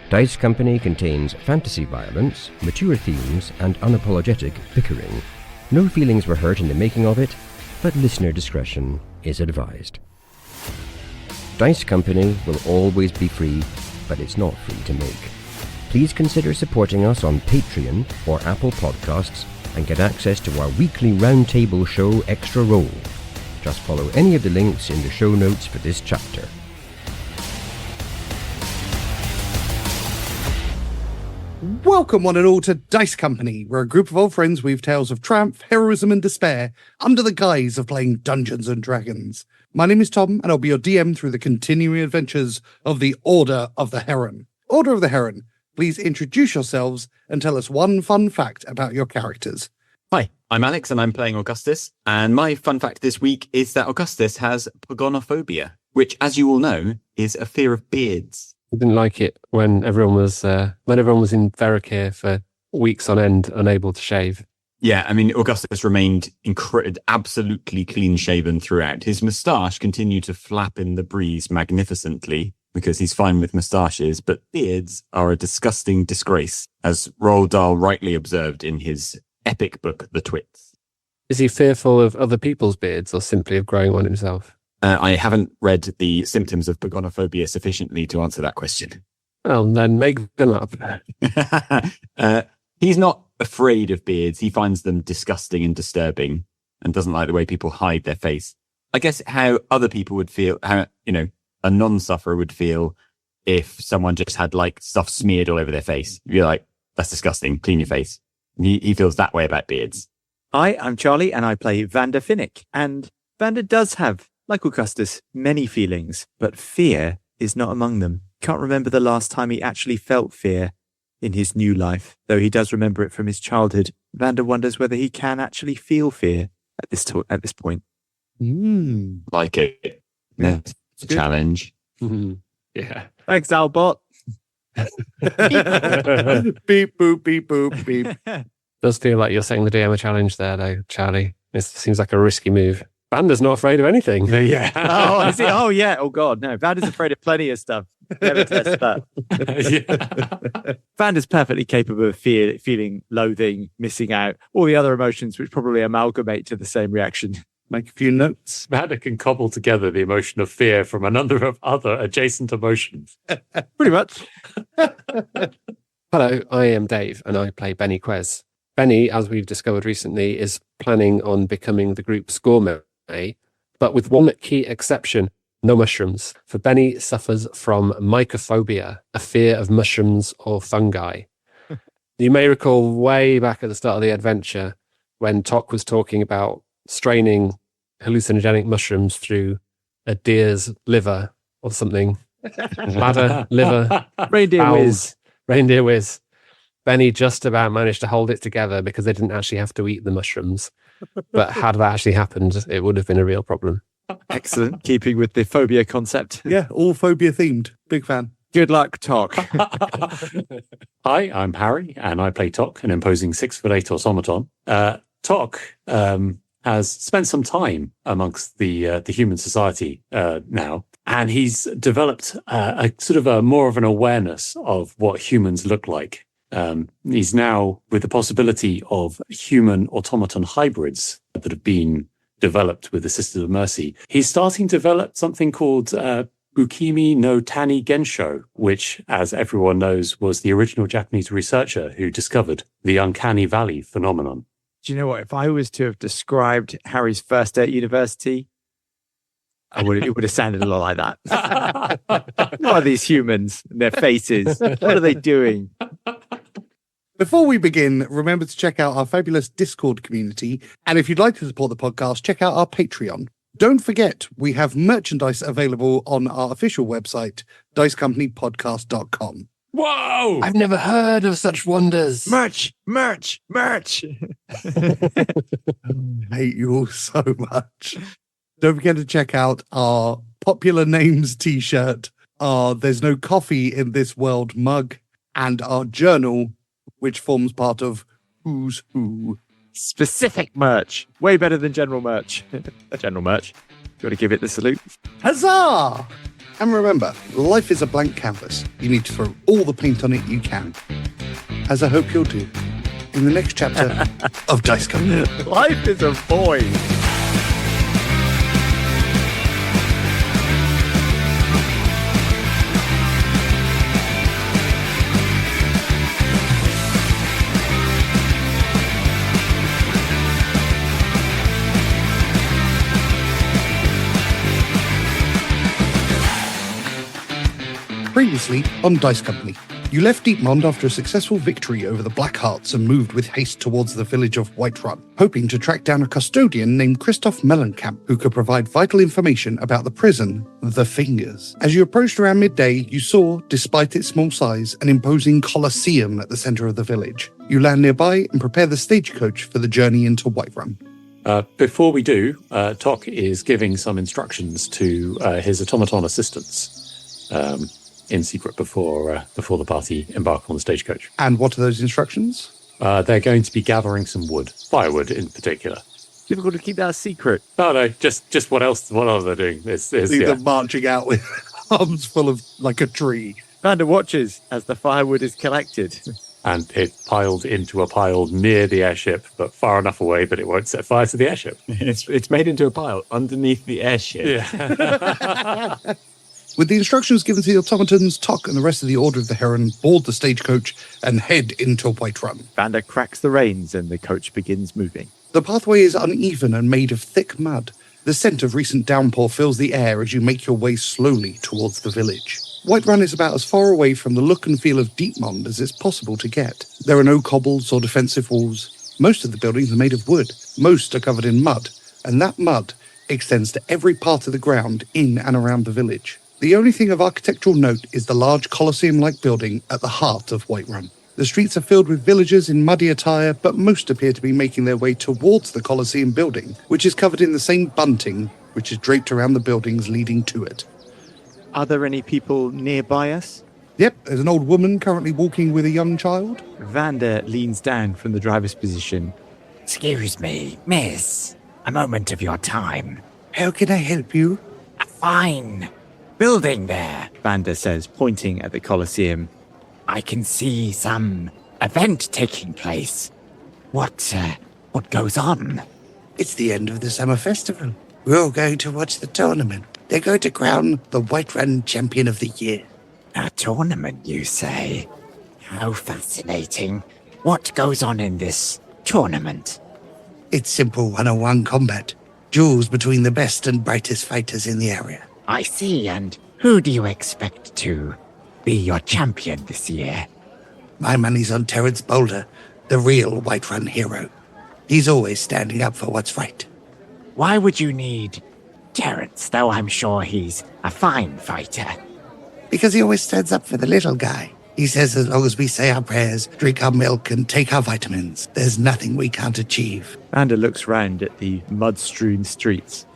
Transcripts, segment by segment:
Dice Company contains fantasy violence, mature themes, and unapologetic bickering. No feelings were hurt in the making of it, but listener discretion is advised. Dice Company will always be free, but it's not free to make. Please consider supporting us on Patreon or Apple Podcasts and get access to our weekly roundtable show Extra Roll. Just follow any of the links in the show notes for this chapter. Welcome one and all to Dice Company, where a group of old friends weave tales of triumph, heroism and despair under the guise of playing Dungeons and Dragons. My name is Tom, and I'll be your DM through the continuing adventures of the Order of the Heron. Order of the Heron, please introduce yourselves and tell us one fun fact about your characters. Hi, I'm Alex and I'm playing Augustus, and my fun fact this week is that Augustus has pogonophobia, which, as you all know, is a fear of beards. I didn't like it when everyone was in Veracare for weeks on end, unable to shave. Yeah, I mean, Augustus remained absolutely clean-shaven throughout. His moustache continued to flap in the breeze magnificently because he's fine with moustaches, but beards are a disgusting disgrace, as Roald Dahl rightly observed in his epic book, The Twits. Is he fearful of other people's beards or simply of growing one himself? I haven't read the symptoms of pogonophobia sufficiently to answer that question. Well, then make them up. He's not afraid of beards. He finds them disgusting and disturbing and doesn't like the way people hide their face. I guess how other people would feel, how, a non-sufferer would feel if someone just had like stuff smeared all over their face. You're like, that's disgusting. Clean your face. He feels that way about beards. Hi, I'm Charlie and I play Vander Finnick. And Vander does have, like Augustus, many feelings, but fear is not among them. Can't remember the last time he actually felt fear in his new life, though he does remember it from his childhood. Vander wonders whether he can actually feel fear at this point. Like it. Yeah, it's a challenge. Yeah. Thanks, Albot. Beep, boop, beep, boop, beep. Does feel like you're setting the DM a challenge there, though, Charlie. It seems like a risky move. Vander's not afraid of anything. Yeah. Oh, is he? Oh, yeah. Oh, God, no. Vander's afraid of plenty of stuff. Never test that. Vander's perfectly capable of feeling loathing, missing out, all the other emotions which probably amalgamate to the same reaction. Make a few notes. Vander can cobble together the emotion of fear from a number of other adjacent emotions. Pretty much. Hello, I am Dave, and I play Bennie Quez. Bennie, as we've discovered recently, is planning on becoming the group's gourmet, but with one key exception: no mushrooms. For Bennie suffers from mycophobia, a fear of mushrooms or fungi. You may recall way back at the start of the adventure when Tock was talking about straining hallucinogenic mushrooms through a deer's liver or something. Bladder, liver, reindeer whiz. Bennie just about managed to hold it together because they didn't actually have to eat the mushrooms. But had that actually happened, it would have been a real problem. Excellent. Keeping with the phobia concept. Yeah, all phobia themed. Big fan. Good luck, Tock. Hi, I'm Harry, and I play Tock, an imposing 6'8" automaton. Tock has spent some time amongst the human society now, and he's developed a sort of a more of an awareness of what humans look like. He's now, with the possibility of human automaton hybrids that have been developed with the Sisters of Mercy, he's starting to develop something called Bukimi no Tani Gensho, which, as everyone knows, was the original Japanese researcher who discovered the uncanny valley phenomenon. Do you know what? If I was to have described Harry's first day at university, it would have sounded a lot like that. What are these humans and their faces? What are they doing? Before we begin, remember to check out our fabulous Discord community. And if you'd like to support the podcast, check out our Patreon. Don't forget, we have merchandise available on our official website, dicecompanypodcast.com. Whoa! I've never heard of such wonders. Merch! I hate you all so much. Don't forget to check out our Popular Names t-shirt, our There's No Coffee in This World mug, and our journal, which forms part of Who's Who. Specific merch. Way better than general merch. General merch. Got to give it the salute. Huzzah! And remember, life is a blank canvas. You need to throw all the paint on it you can. As I hope you'll do in the next chapter of Dice Company. Life is a void. Previously on Dice Company, you left Deepmond after a successful victory over the Blackhearts and moved with haste towards the village of Whiterun, hoping to track down a custodian named Christoph Mellencamp who could provide vital information about the prison, the Fingers. As you approached around midday, you saw, despite its small size, an imposing Colosseum at the centre of the village. You land nearby and prepare the stagecoach for the journey into Whiterun. Before we do, Tock is giving some instructions to his automaton assistants in secret before the party embark on the stagecoach. And what are those instructions? They're going to be gathering some wood, firewood in particular. Difficult to keep that a secret. Oh no, just what else? What are they doing? See them marching out with arms full of like a tree. Vander watches as the firewood is collected. And it piled into a pile near the airship, but far enough away that it won't set fire to the airship. It's made into a pile underneath the airship. Yeah. With the instructions given to the automatons, Tock and the rest of the Order of the Heron board the stagecoach and head into Whiterun. Vander cracks the reins and the coach begins moving. The pathway is uneven and made of thick mud. The scent of recent downpour fills the air as you make your way slowly towards the village. Whiterun is about as far away from the look and feel of Deepmond as it's possible to get. There are no cobbles or defensive walls. Most of the buildings are made of wood. Most are covered in mud, and that mud extends to every part of the ground in and around the village. The only thing of architectural note is the large Colosseum-like building at the heart of Whiterun. The streets are filled with villagers in muddy attire, but most appear to be making their way towards the Colosseum building, which is covered in the same bunting which is draped around the buildings leading to it. Are there any people nearby us? Yep, there's an old woman currently walking with a young child. Vander leans down from the driver's position. Excuse me, miss. A moment of your time. How can I help you? A fine building there. Vander says, pointing at the Colosseum. I can see some event taking place. What goes on? It's the end of the summer festival. We're all going to watch the tournament. They're going to crown the Whiterun Champion of the Year. A tournament, you say? How fascinating. What goes on in this tournament? It's simple 101 combat. Duels between the best and brightest fighters in the area. I see, and who do you expect to be your champion this year? My money's on Terence Boulder, the real Whiterun hero. He's always standing up for what's right. Why would you need Terence, though I'm sure he's a fine fighter? Because he always stands up for the little guy. He says as long as we say our prayers, drink our milk, and take our vitamins, there's nothing we can't achieve. Vander looks round at the mud-strewn streets.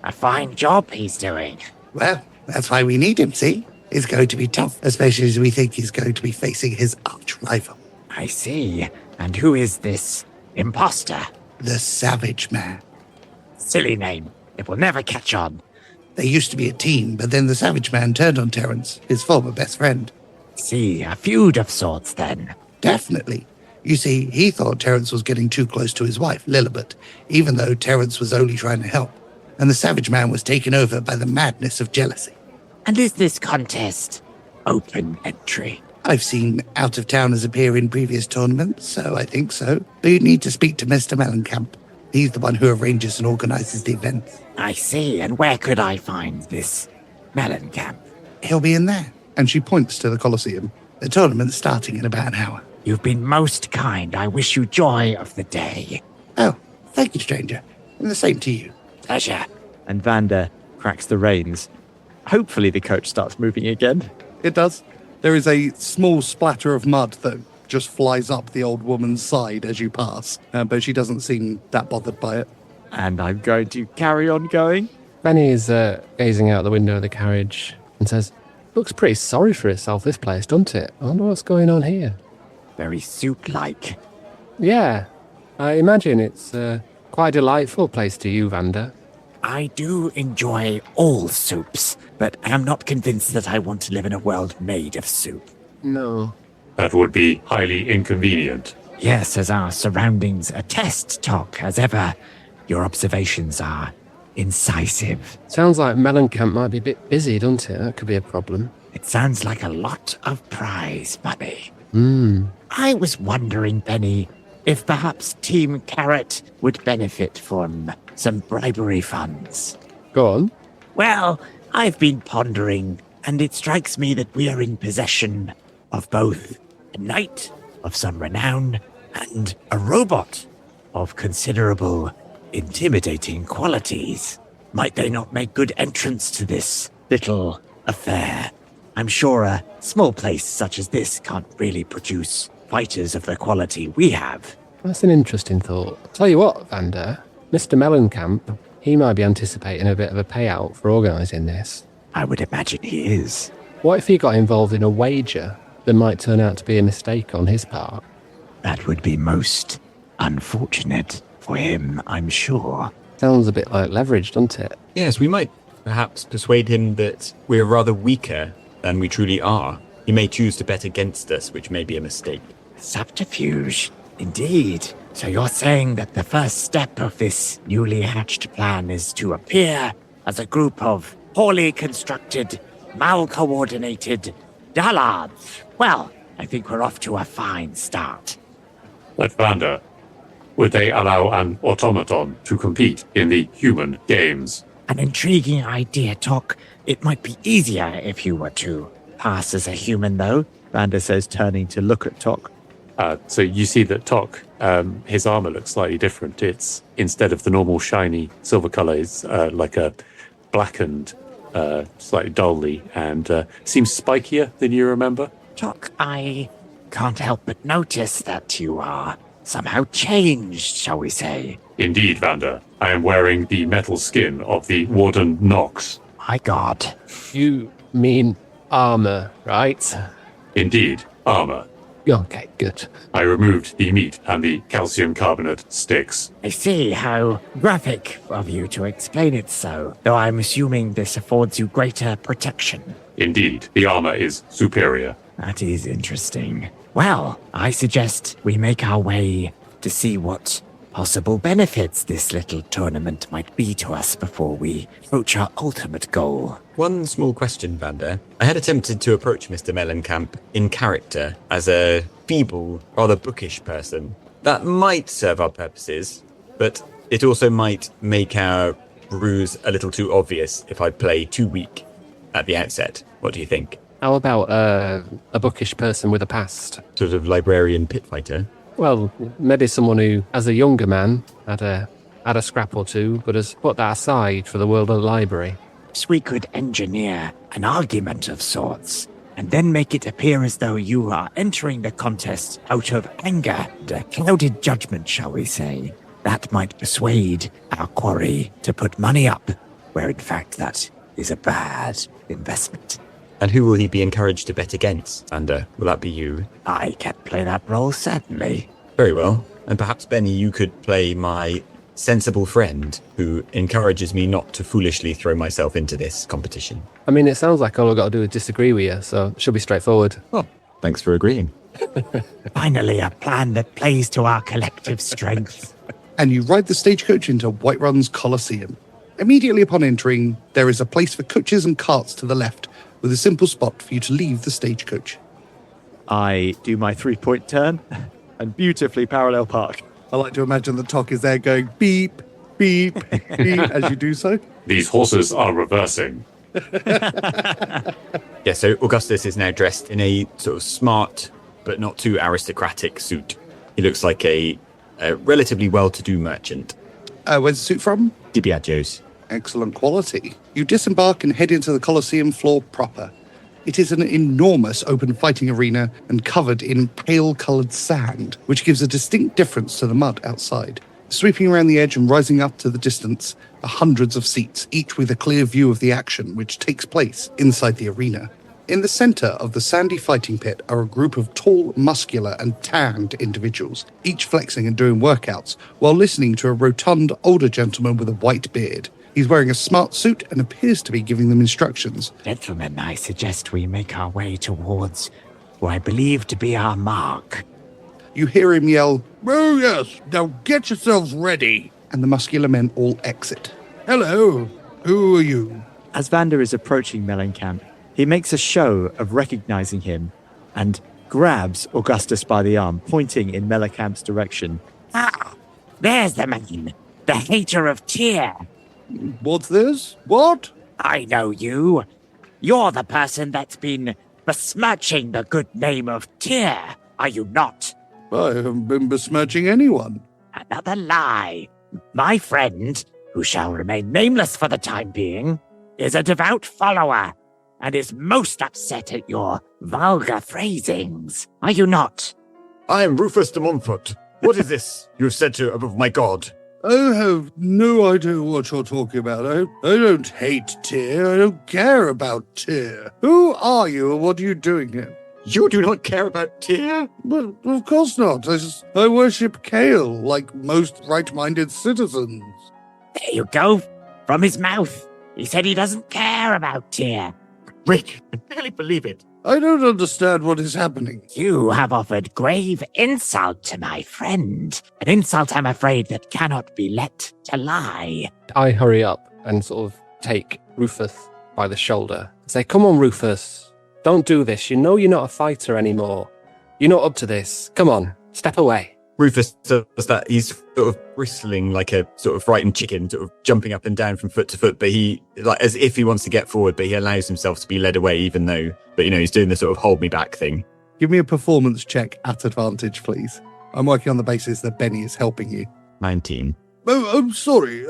A fine job he's doing. Well, that's why we need him, see? He's going to be tough, especially as we think he's going to be facing his arch-rival. I see. And who is this imposter? The Savage Man. Silly name. It will never catch on. They used to be a team, but then the Savage Man turned on Terence, his former best friend. See, a feud of sorts then. Definitely. You see, he thought Terence was getting too close to his wife, Lilibet, even though Terence was only trying to help. And the Savage Man was taken over by the madness of jealousy. And is this contest open entry? I've seen out-of-towners appear in previous tournaments, so I think so. But you need to speak to Mr. Mellencamp. He's the one who arranges and organizes the events. I see, and where could I find this Mellencamp? He'll be in there. And she points to the Colosseum. The tournament's starting in about an hour. You've been most kind. I wish you joy of the day. Oh, thank you, stranger. And the same to you. Pleasure. And Vander cracks the reins. Hopefully the coach starts moving again. It does. There is a small splatter of mud that just flies up the old woman's side as you pass, but she doesn't seem that bothered by it. And I'm going to carry on going. Bennie is gazing out the window of the carriage and says, "Looks pretty sorry for itself, this place, doesn't it? I wonder what's going on here." Very suit-like. Yeah, I imagine it's quite a delightful place to you, Vander. I do enjoy all soups, but I'm not convinced that I want to live in a world made of soup. No. That would be highly inconvenient. Yes, as our surroundings attest, Tock, as ever, your observations are incisive. Sounds like Mellencamp might be a bit busy, doesn't it? That could be a problem. It sounds like a lot of prize money. Hmm. I was wondering, Bennie, if perhaps Team Carrot would benefit from some bribery funds. Go on. Well, I've been pondering, and it strikes me that we are in possession of both a knight of some renown and a robot of considerable intimidating qualities. Might they not make good entrance to this little affair? I'm sure a small place such as this can't really produce fighters of the quality we have. That's an interesting thought. Tell you what, Vander, Mr. Mellencamp, he might be anticipating a bit of a payout for organising this. I would imagine he is. What if he got involved in a wager that might turn out to be a mistake on his part? That would be most unfortunate for him, I'm sure. Sounds a bit like leverage, doesn't it? Yes, we might perhaps persuade him that we're rather weaker than we truly are. He may choose to bet against us, which may be a mistake. Subterfuge, indeed. So you're saying that the first step of this newly hatched plan is to appear as a group of poorly constructed, mal-coordinated dullards. Well, I think we're off to a fine start. But Vander, would they allow an automaton to compete in the human games? An intriguing idea, Tock. It might be easier if you were to pass as a human, though. Vander says, turning to look at Tock. So you see that Tock, his armor looks slightly different. It's, instead of the normal shiny silver color, it's like a blackened, slightly dully, and seems spikier than you remember. Tock, I can't help but notice that you are somehow changed, shall we say. Indeed, Vander. I am wearing the metal skin of the Warden Nox. My God. You mean armour, right? Indeed, armor. Okay, good. I removed the meat and the calcium carbonate sticks. I see how graphic of you to explain it so, though I'm assuming this affords you greater protection. Indeed, the armor is superior. That is interesting. Well, I suggest we make our way to see what possible benefits this little tournament might be to us before we approach our ultimate goal. One small question, Vander. I had attempted to approach Mr. Mellencamp in character as a feeble, rather bookish person. That might serve our purposes, but it also might make our ruse a little too obvious if I play too weak at the outset. What do you think? How about a bookish person with a past? Sort of librarian pit fighter? Well, maybe someone who, as a younger man, had a scrap or two, but has put that aside for the world of the library. So we could engineer an argument of sorts, and then make it appear as though you are entering the contest out of anger and a clouded judgment, shall we say. That might persuade our quarry to put money up, where in fact that is a bad investment. And who will he be encouraged to bet against, Vander? Will that be you? I can play that role, certainly. Very well. And perhaps, Bennie, you could play my sensible friend who encourages me not to foolishly throw myself into this competition. I mean, it sounds like all I've got to do is disagree with you, so it should be straightforward. Well, thanks for agreeing. Finally, a plan that plays to our collective strength. And you ride the stagecoach into Whiterun's Colosseum. Immediately upon entering, there is a place for coaches and carts to the left, with a simple spot for you to leave the stagecoach. I do my 3-point turn and beautifully parallel park. I like to imagine the Tock is there going beep, beep, beep as you do so. These horses are reversing. Yeah, so Augustus is now dressed in a sort of smart but not too aristocratic suit. He looks like a relatively well-to-do merchant. Where's the suit from? Dibiagios. Excellent quality. You disembark and head into the Colosseum floor proper. It is an enormous open fighting arena and covered in pale-coloured sand, which gives a distinct difference to the mud outside. Sweeping around the edge and rising up to the distance are hundreds of seats, each with a clear view of the action which takes place inside the arena. In the centre of the sandy fighting pit are a group of tall, muscular and tanned individuals, each flexing and doing workouts, while listening to a rotund older gentleman with a white beard. He's wearing a smart suit and appears to be giving them instructions. Gentlemen, I suggest we make our way towards who I believe to be our mark. You hear him yell, "Oh yes, now get yourselves ready." And the muscular men all exit. "Hello, who are you?" As Vander is approaching Mellencamp, he makes a show of recognizing him and grabs Augustus by the arm, pointing in Mellencamp's direction. Ah, there's the man, the hater of Tyr. "What's this? What?" I know you. You're the person that's been besmirching the good name of Tyr, are you not? "I haven't been besmirching anyone." Another lie. My friend, who shall remain nameless for the time being, is a devout follower and is most upset at your vulgar phrasings. Are you not? I am Rufus de Montfort. What is this you said to above my god? "I have no idea what you're talking about. I don't hate Tyr. I don't care about Tyr. Who are you and what are you doing here?" You do not care about Tyr? "Well, of course not. I worship Kale, like most right-minded citizens." There you go. From his mouth. He said he doesn't care about Tyr. Rick, I barely believe it. "I don't understand what is happening." You have offered grave insult to my friend. An insult, I'm afraid, that cannot be let to lie. I hurry up and sort of take Rufus by the shoulder and say, "Come on, Rufus. Don't do this. You know you're not a fighter anymore. You're not up to this. Come on, step away." Rufus does that. He's sort of bristling like a sort of frightened chicken, sort of jumping up and down from foot to foot, but he, like, as if he wants to get forward, but he allows himself to be led away even though, but he's doing the sort of hold me back thing. Give me a performance check at advantage, please. I'm working on the basis that Bennie is helping you. 19. "Oh, I'm sorry.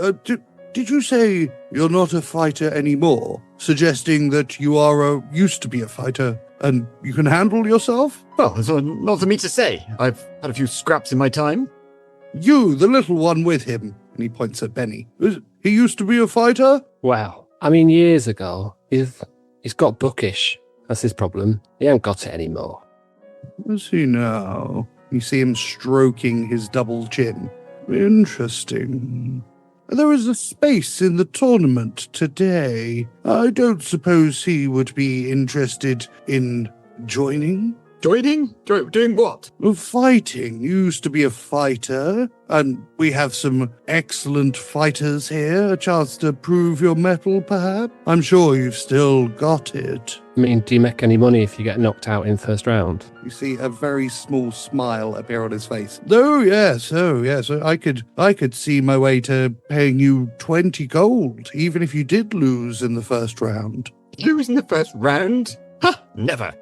Did you say you're not a fighter anymore? Suggesting that you used to be a fighter and you can handle yourself?" Well, it's not for me to say. I've had a few scraps in my time. "You, the little one with him," and he points at Bennie. "He used to be a fighter?" Well, I mean, years ago, he's got bookish. That's his problem. He ain't got it anymore. "Is he now?" You see him stroking his double chin. "Interesting. There is a space in the tournament today. I don't suppose he would be interested in joining?" Joining? Doing what? "Fighting. You used to be a fighter, and we have some excellent fighters here. A chance to prove your mettle, perhaps? I'm sure you've still got it." I mean, do you make any money if you get knocked out in first round? You see a very small smile appear on his face. "Oh yes. I could see my way to paying you 20 gold, even if you did lose in the first round." Lose in the first round? Ha! Never.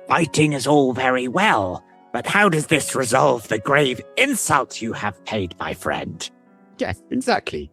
Fighting is all very well, but how does this resolve the grave insult you have paid my friend? Yes, exactly.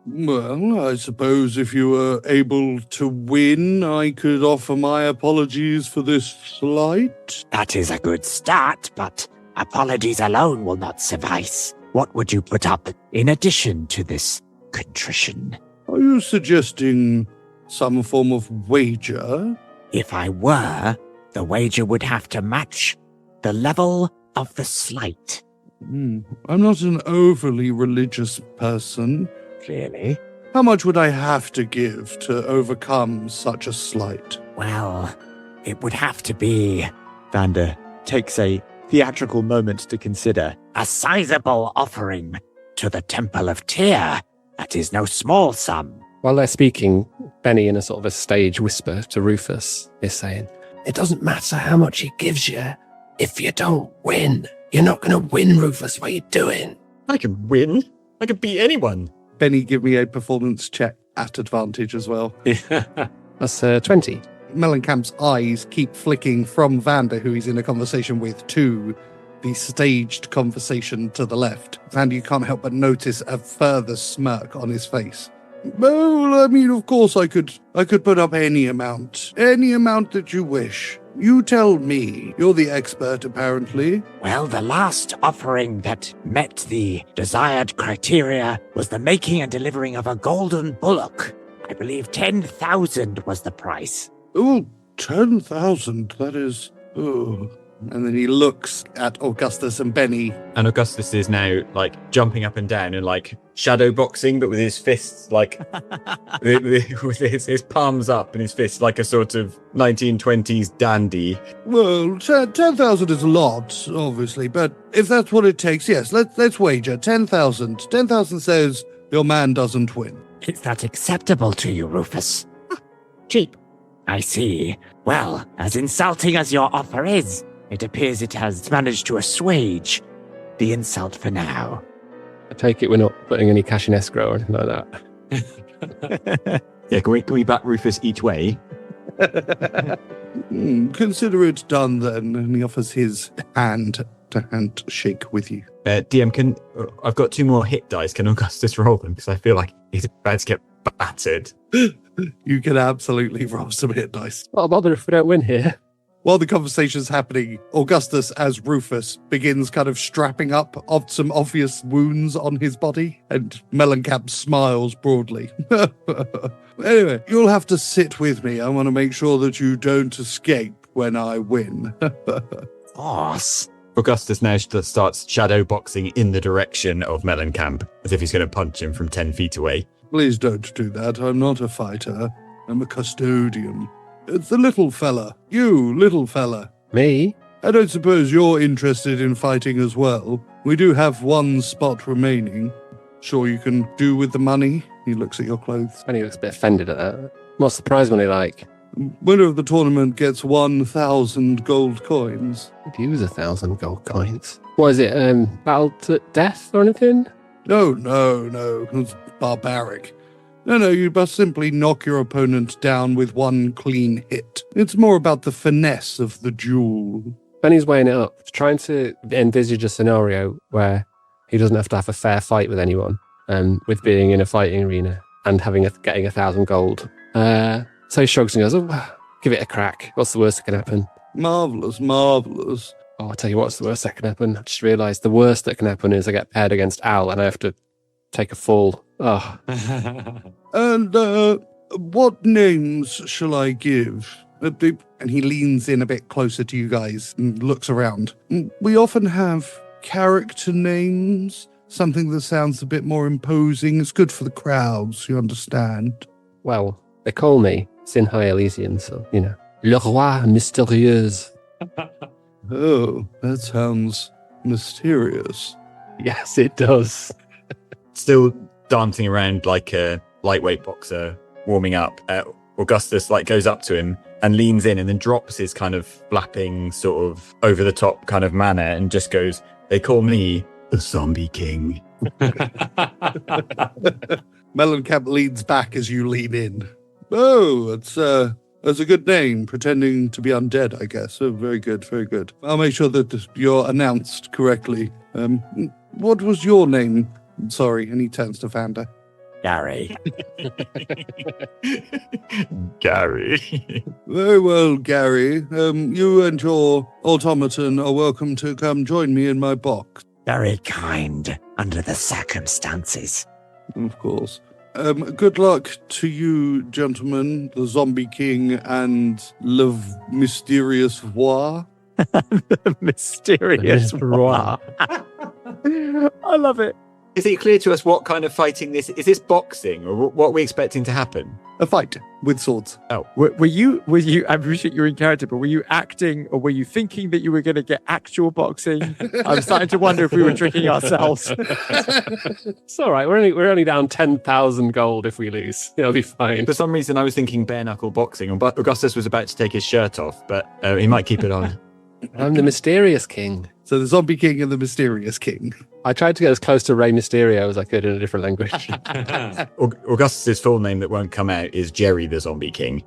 "Well, I suppose if you were able to win, I could offer my apologies for this slight." That is a good start, but apologies alone will not suffice. What would you put up in addition to this contrition? "Are you suggesting some form of wager?" If I were, the wager would have to match the level of the slight. I'm not an overly religious person. Clearly. "How much would I have to give to overcome such a slight?" Well, it would have to be Vander takes a theatrical moment to consider. a sizable offering to the Temple of Tyr. That is no small sum. While they're speaking, Bennie, in a sort of a stage whisper to Rufus, is saying, "It doesn't matter how much he gives you. If you don't win, you're not going to win, Rufus. What are you doing?" I can win. I can beat anyone. Bennie, give me a performance check at advantage as well. That's 20. Mellencamp's eyes keep flicking from Vander, who he's in a conversation with, to the staged conversation to the left. Vander, you can't help but notice a further smirk on his face. "Well, I mean, of course I could put up any amount that you wish. You tell me. You're the expert, apparently." Well, the last offering that met the desired criteria was the making and delivering of a golden bullock. I believe 10,000 was the price. "Oh, 10,000, that is... Oh, And then he looks at Augustus and Bennie. And Augustus is now like jumping up and down and like shadow boxing, but with his fists like with his palms up and his fists like a sort of 1920s dandy. Well, 10,000 is a lot, obviously, but if that's what it takes, yes, let's wager 10,000. 10,000 says your man doesn't win. Is that acceptable to you, Rufus? Cheap. I see. Well, as insulting as your offer is, it appears it has managed to assuage the insult for now. I take it we're not putting any cash in escrow or anything like that. Yeah, can we back Rufus each way? Consider it done then. And he offers his hand to handshake with you. DM, I've got 2 more hit dice. Can Augustus roll them? Because I feel like he's about to get battered. You can absolutely roll some hit dice. Not a bother if we don't win here. While the conversation's happening, Augustus, as Rufus, begins kind of strapping up of some obvious wounds on his body, and Mellencamp smiles broadly. Anyway, you'll have to sit with me. I want to make sure that you don't escape when I win. Boss. Augustus now starts shadow boxing in the direction of Mellencamp, as if he's going to punch him from 10 feet away. Please don't do that. I'm not a fighter. I'm a custodian. It's the little fella. You, little fella. Me? I don't suppose you're interested in fighting as well. We do have 1 spot remaining. Sure you can do with the money? He looks at your clothes. Benny looks a bit offended at that. What's the prize money like? Winner of the tournament gets 1,000 gold coins. Could use 1,000 gold coins. What is it, battle to death or anything? No. It's barbaric. No, you must simply knock your opponent down with 1 clean hit. It's more about the finesse of the duel. Benny's weighing it up, trying to envisage a scenario where he doesn't have to have a fair fight with anyone, with being in a fighting arena and getting 1,000 gold. So he shrugs and goes, "Oh, give it a crack. What's the worst that can happen?" Marvellous. Oh, I'll tell you what's the worst that can happen. I just realised the worst that can happen is I get paired against Al and I have to take a fall. Oh. And what names shall I give? And he leans in a bit closer to you guys and looks around. We often have character names, something that sounds a bit more imposing. It's good for the crowds, you understand. Well, they call me Sin High Elysian, so, you know. Le Roi Mystérieux. Oh, that sounds mysterious. Yes, it does. Still dancing around like a lightweight boxer, warming up. Augustus goes up to him and leans in and then drops his kind of flapping, sort of over the top kind of manner and just goes, "They call me the Zombie King." Mellencamp leans back as you lean in. Oh, that's a good name, pretending to be undead, I guess. Oh, very good, very good. I'll make sure that you're announced correctly. What was your name? Sorry, and he turns to Vander. Gary. Gary. Very well, Gary. You and your automaton are welcome to come join me in my box. Very kind under the circumstances. Of course. Good luck to you, gentlemen, the Zombie King and Le Mysterious Roi. The mysterious Roi. I love it. Is it clear to us what kind of fighting this is? This boxing, or what are we expecting to happen? A fight with swords. Oh, Were you, I appreciate you're in character, but were you acting or were you thinking that you were going to get actual boxing? I'm starting to wonder if we were tricking ourselves. It's all right. We're only down 10,000 gold if we lose. It'll be fine. for some reason I was thinking bare knuckle boxing, but Augustus was about to take his shirt off, but he might keep it on. I'm the Mysterious King. So the Zombie King and the Mysterious King. I tried to get as close to Rey Mysterio as I could in a different language. Augustus's full name that won't come out is Jerry the Zombie King.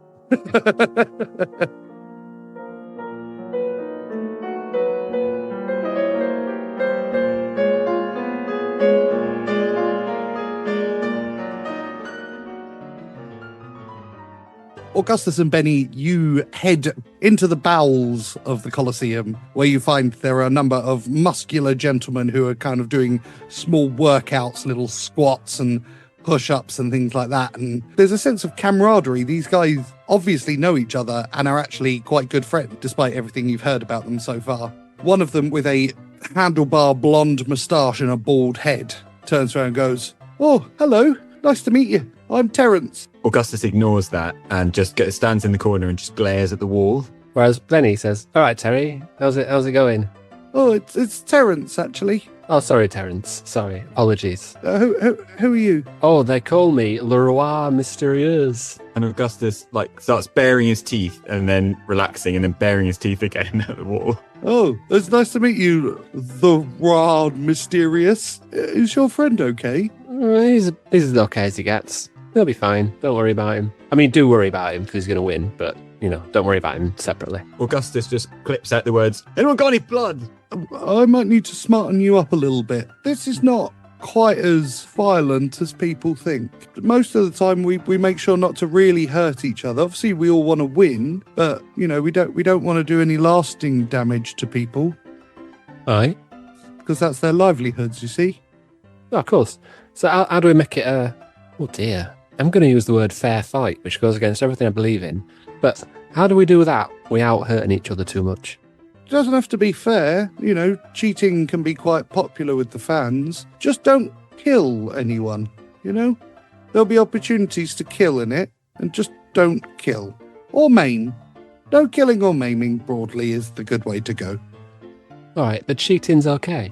Augustus and Bennie, you head into the bowels of the Colosseum, where you find there are a number of muscular gentlemen who are kind of doing small workouts, little squats and push-ups and things like that. And there's a sense of camaraderie. These guys obviously know each other and are actually quite good friends, despite everything you've heard about them so far. One of them, with a handlebar blonde moustache and a bald head, turns around and goes, "Oh, hello. Nice to meet you. I'm Terence." Augustus ignores that and just stands in the corner and just glares at the wall. Whereas Bennie says, "All right, Terry, how's it going?" "Oh, it's Terence, actually. Oh, sorry, Terence. Sorry. Apologies. Who are you?" Oh, they call me Le Roi Mystérieux. And Augustus starts baring his teeth and then relaxing and then baring his teeth again at the wall. "Oh, it's nice to meet you, the Rod Mysterious. Is your friend okay?" He's as okay as he gets. He'll be fine. Don't worry about him. I mean, do worry about him because he's going to win, but, don't worry about him separately. Augustus just clips out the words, "Anyone got any blood?" "I might need to smarten you up a little bit. This is not quite as violent as people think. Most of the time we make sure not to really hurt each other. Obviously we all want to win, but we don't want to do any lasting damage to people." Aye. Because that's their livelihoods, you see. Oh, of course. So how do we make it oh dear. I'm going to use the word fair fight, which goes against everything I believe in. But how do we do that without hurting each other too much? It doesn't have to be fair. Cheating can be quite popular with the fans. Just don't kill anyone, There'll be opportunities to kill in it, and just don't kill. Or maim. No killing or maiming, broadly, is the good way to go. All right, but cheating's okay.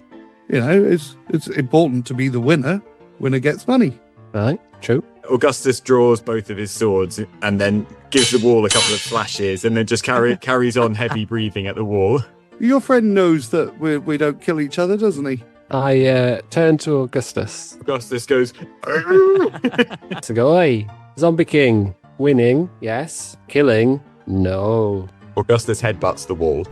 It's important to be the winner. Winner gets money. Right, true. Augustus draws both of his swords and then gives the wall a couple of slashes and then just carries on heavy breathing at the wall. Your friend knows that we don't kill each other, doesn't he? I turn to Augustus. Augustus goes, to go, "Hey, Zombie King, winning, yes. Killing, no." Augustus headbutts the wall.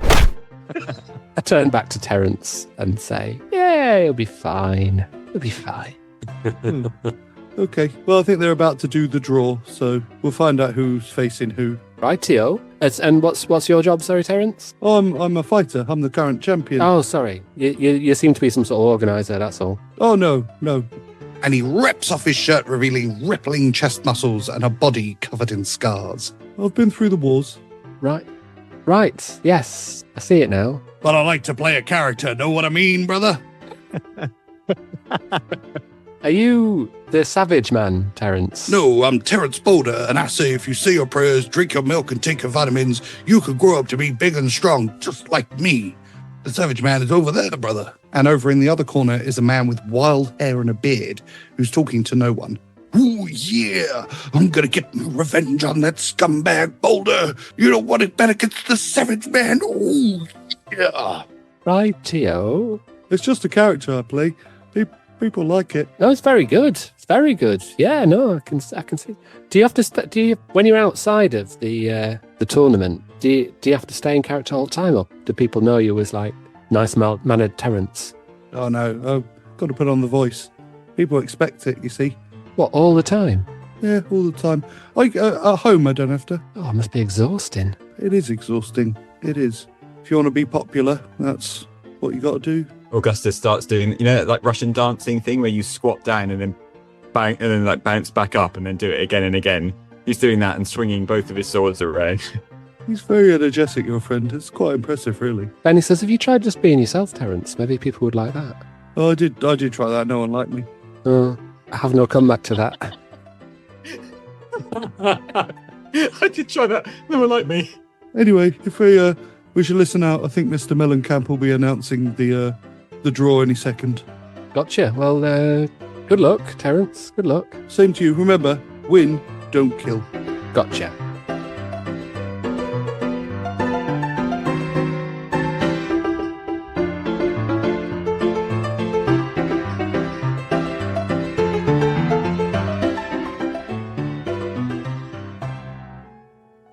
I turn back to Terence and say, "Yeah, it'll be fine. It'll be fine." Okay, well, I think they're about to do the draw, so we'll find out who's facing who. Rightio. And what's your job, sorry, Terence? Oh, I'm a fighter. I'm the current champion. Oh, sorry. You seem to be some sort of organizer, that's all. Oh, no. And he rips off his shirt, revealing rippling chest muscles and a body covered in scars. "I've been through the wars." Right, yes. I see it now. "But I like to play a character, know what I mean, brother?" Are you the savage man, Terence? "No, I'm Terence Boulder, and I say if you say your prayers, drink your milk, and take your vitamins, you could grow up to be big and strong, just like me. The savage man is over there, brother." And over in the other corner is a man with wild hair and a beard, who's talking to no one. "Oh, yeah, I'm gonna get my revenge on that scumbag Boulder. You don't want it better against the savage man. Oh, yeah." Rightio. "It's just a character I play. People like it." No, it's very good. It's very good. Yeah, no, I can see. Do you have to when you're outside of the tournament? Do you have to stay in character all the time, or do people know you as like nice mannered Terence? "Oh no, I've got to put on the voice. People expect it, you see." What, all the time? "Yeah, all the time. At home I don't have to." Oh, it must be exhausting. "It is exhausting. It is. If you want to be popular, that's what you got to do." Augustus starts doing, like Russian dancing thing where you squat down and then bang and then bounce back up and then do it again and again. He's doing that and swinging both of his swords around. He's very energetic, your friend. It's quite impressive, really. Bennie says, "Have you tried just being yourself, Terence? Maybe people would like that." "Oh, I did try that. No one liked me." Oh, I have no comeback to that. I did try that. No one liked me. Anyway, if we should listen out. I think Mr. Mellencamp will be announcing the draw any second. Gotcha. Well, good luck, Terence. Good luck. Same to you. Remember, win, don't kill. Gotcha.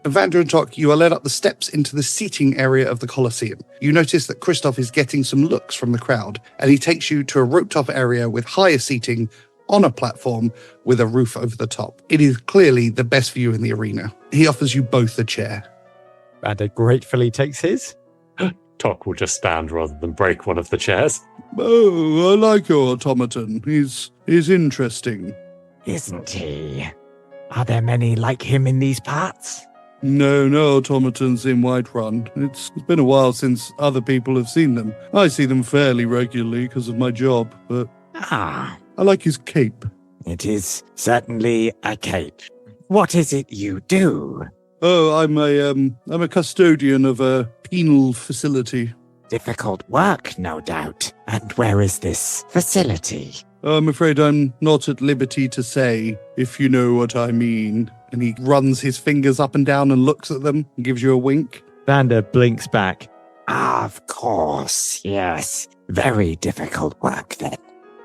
Vander and Tock, you are led up the steps into the seating area of the Colosseum. You notice that Christoph is getting some looks from the crowd, and he takes you to a roped-off area with higher seating on a platform with a roof over the top. It is clearly the best view in the arena. He offers you both a chair. Vander gratefully takes his. Tock will just stand rather than break one of the chairs. "Oh, I like your automaton. He's interesting." Isn't he? Are there many like him in these parts? No automatons in Whiterun. It's been a while since other people have seen them. I see them fairly regularly because of my job, but Ah, I like his cape. it is certainly a cape. What is it you do? Oh, I'm a custodian of a penal facility. Difficult work, no doubt. And where is this facility? I'm afraid I'm not at liberty to say, if you know what I mean. And he runs his fingers up and down and looks at them and gives you a wink. Vander blinks back. Of course, yes. Very difficult work then.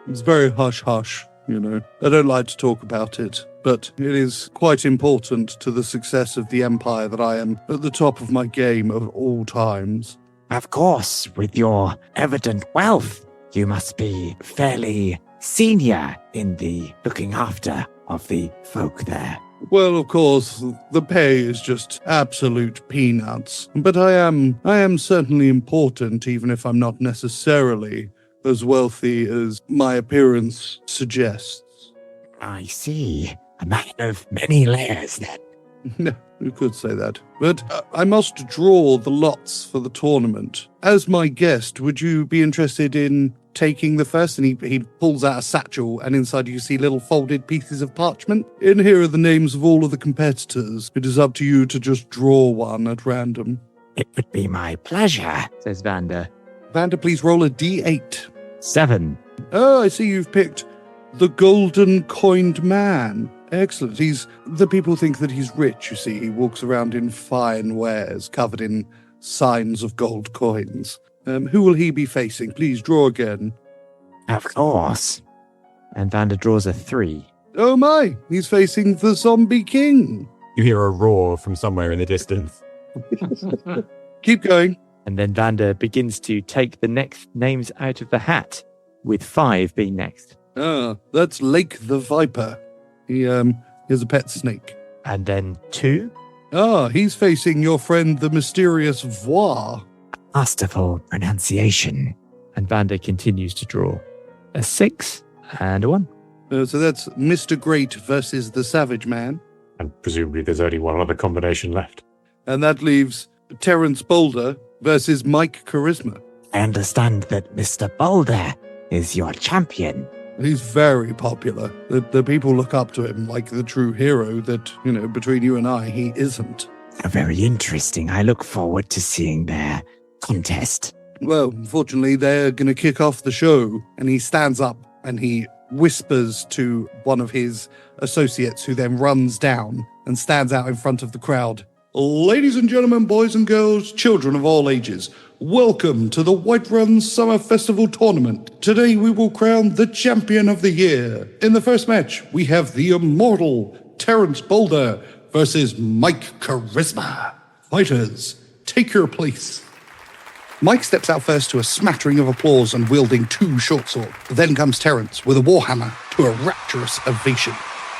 It's very hush-hush, you know. I don't like to talk about it, but it is quite important to the success of the Empire that I am at the top of my game of all times. Of course, with your evident wealth, you must be fairly senior in the looking after of the folk there. Well, of course, the pay is just absolute peanuts. But I am certainly important, even if I'm not necessarily as wealthy as my appearance suggests. I see. A man of many layers then. No, you could say that. But I must draw the lots for the tournament. As my guest, would you be interested in taking the first? And he pulls out a satchel, and inside you see little folded pieces of parchment. In here are the names of all of the competitors. It is up to you to just draw one at random. It would be my pleasure. Says Vander. Vander, please roll a d8. 7. Oh, I see you've picked the golden coined man. Excellent. The people think that he's rich, you see. He walks around in fine wares, covered in signs of gold coins. Who will he be facing? Please draw again. Of course. And Vander draws a 3. Oh my, he's facing the zombie king. You hear a roar from somewhere in the distance. Keep going. And then Vander begins to take the next names out of the hat, with 5 being next. Ah, that's Lake the Viper. He has a pet snake. And then 2. Ah, he's facing your friend the mysterious Voir. Masterful pronunciation. And Vander continues to draw a 6 and a 1. So that's Mr. Great versus the Savage Man. And presumably there's only one other combination left. And that leaves Terence Boulder versus Mike Charisma. I understand that Mr. Boulder is your champion. He's very popular. The people look up to him like the true hero that, between you and I, he isn't. Very interesting. I look forward to seeing their contest. Well, unfortunately, they're going to kick off the show, and he stands up and he whispers to one of his associates, who then runs down and stands out in front of the crowd. Ladies and gentlemen, boys and girls, children of all ages, welcome to the Whiterun Summer Festival Tournament. Today we will crown the champion of the year. In the first match, we have the immortal Terence Boulder versus Mike Charisma. Fighters, take your place. Mike steps out first to a smattering of applause and wielding 2 short swords. Then comes Terence with a warhammer to a rapturous ovation.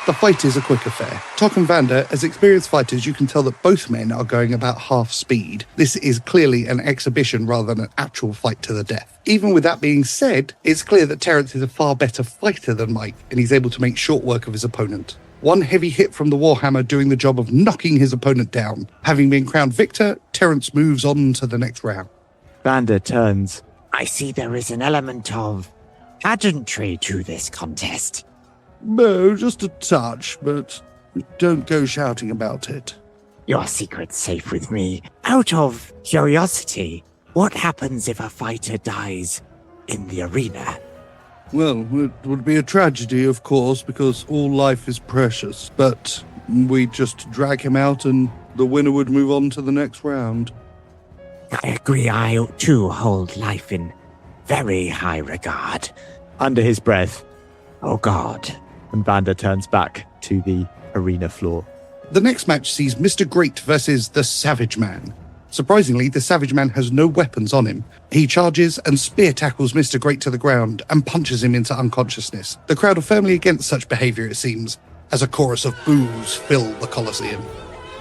The fight is a quick affair. Tock and Vander, as experienced fighters, you can tell that both men are going about half speed. This is clearly an exhibition rather than an actual fight to the death. Even with that being said, it's clear that Terence is a far better fighter than Mike, and he's able to make short work of his opponent. One heavy hit from the warhammer doing the job of knocking his opponent down. Having been crowned victor, Terence moves on to the next round. Vander turns. I see there is an element of pageantry to this contest. No, just a touch, but don't go shouting about it. Your secret's safe with me. Out of curiosity, what happens if a fighter dies in the arena? Well, it would be a tragedy, of course, because all life is precious, but we'd just drag him out and the winner would move on to the next round. I agree. I, too, hold life in very high regard. Under his breath, Oh, God. and Vander turns back to the arena floor. The next match sees Mr. Great versus the Savage Man. Surprisingly, the Savage Man has no weapons on him. He charges and spear tackles Mr. Great to the ground and punches him into unconsciousness. The crowd are firmly against such behavior, it seems, as a chorus of boos fill the Colosseum.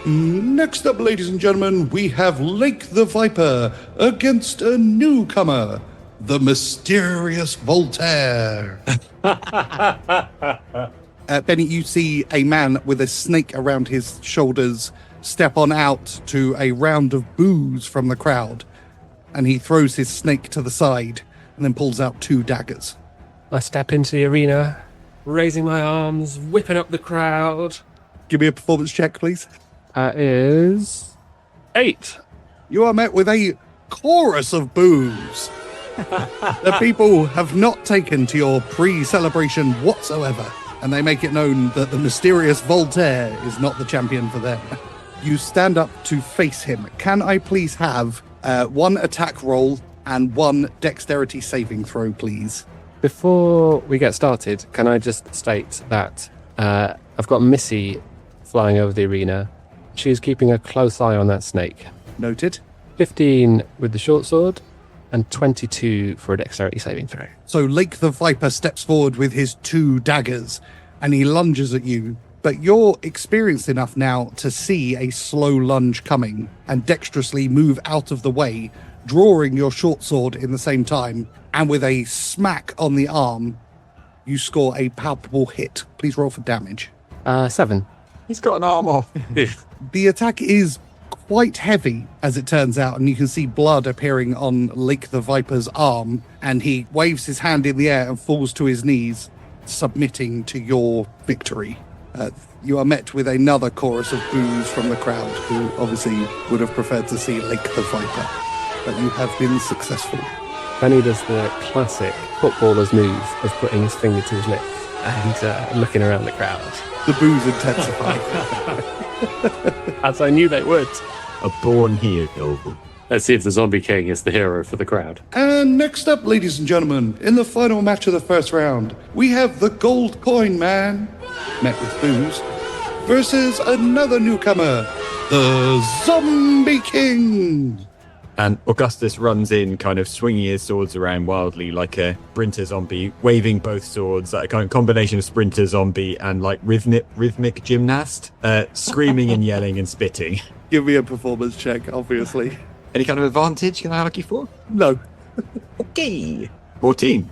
Next up, ladies and gentlemen, we have Lake the Viper against a newcomer, the mysterious Voltaire. Bennie, you see a man with a snake around his shoulders step on out to a round of boos from the crowd, and he throws his snake to the side and then pulls out 2 daggers. I step into the arena, raising my arms, whipping up the crowd. Give me a performance check, please. That is 8. You are met with a chorus of boos. The people have not taken to your pre-celebration whatsoever, and they make it known that the mysterious Voltaire is not the champion for them. You stand up to face him. Can I please have 1 attack roll and 1 dexterity saving throw, please? Before we get started, can I just state that I've got Missy flying over the arena. She's keeping a close eye on that snake. Noted. 15 with the short sword and 22 for a dexterity saving throw. So Lake the Viper steps forward with his 2 daggers and he lunges at you, but you're experienced enough now to see a slow lunge coming and dexterously move out of the way, drawing your short sword in the same time, and with a smack on the arm, you score a palpable hit. Please roll for damage. 7. He's got an arm off. The attack is quite heavy, as it turns out, and you can see blood appearing on Lake the Viper's arm, and he waves his hand in the air and falls to his knees, submitting to your victory. You are met with another chorus of boos from the crowd, who obviously would have preferred to see Lake the Viper, but you have been successful. Bennie does the classic footballer's move of putting his finger to his lips and looking around the crowd. The boos intensify. As I knew they would. A born hero. Let's see if the Zombie King is the hero for the crowd. And next up, ladies and gentlemen, in the final match of the first round, we have the Gold Coin Man, met with boos, versus another newcomer, the Zombie King. And Augustus runs in, kind of swinging his swords around wildly like a sprinter zombie, waving both swords, like a kind of combination of sprinter zombie and like rhythmic gymnast, screaming and yelling and spitting. Give me a performance check, obviously. Any kind of advantage can I lucky for? No. Okay. 14.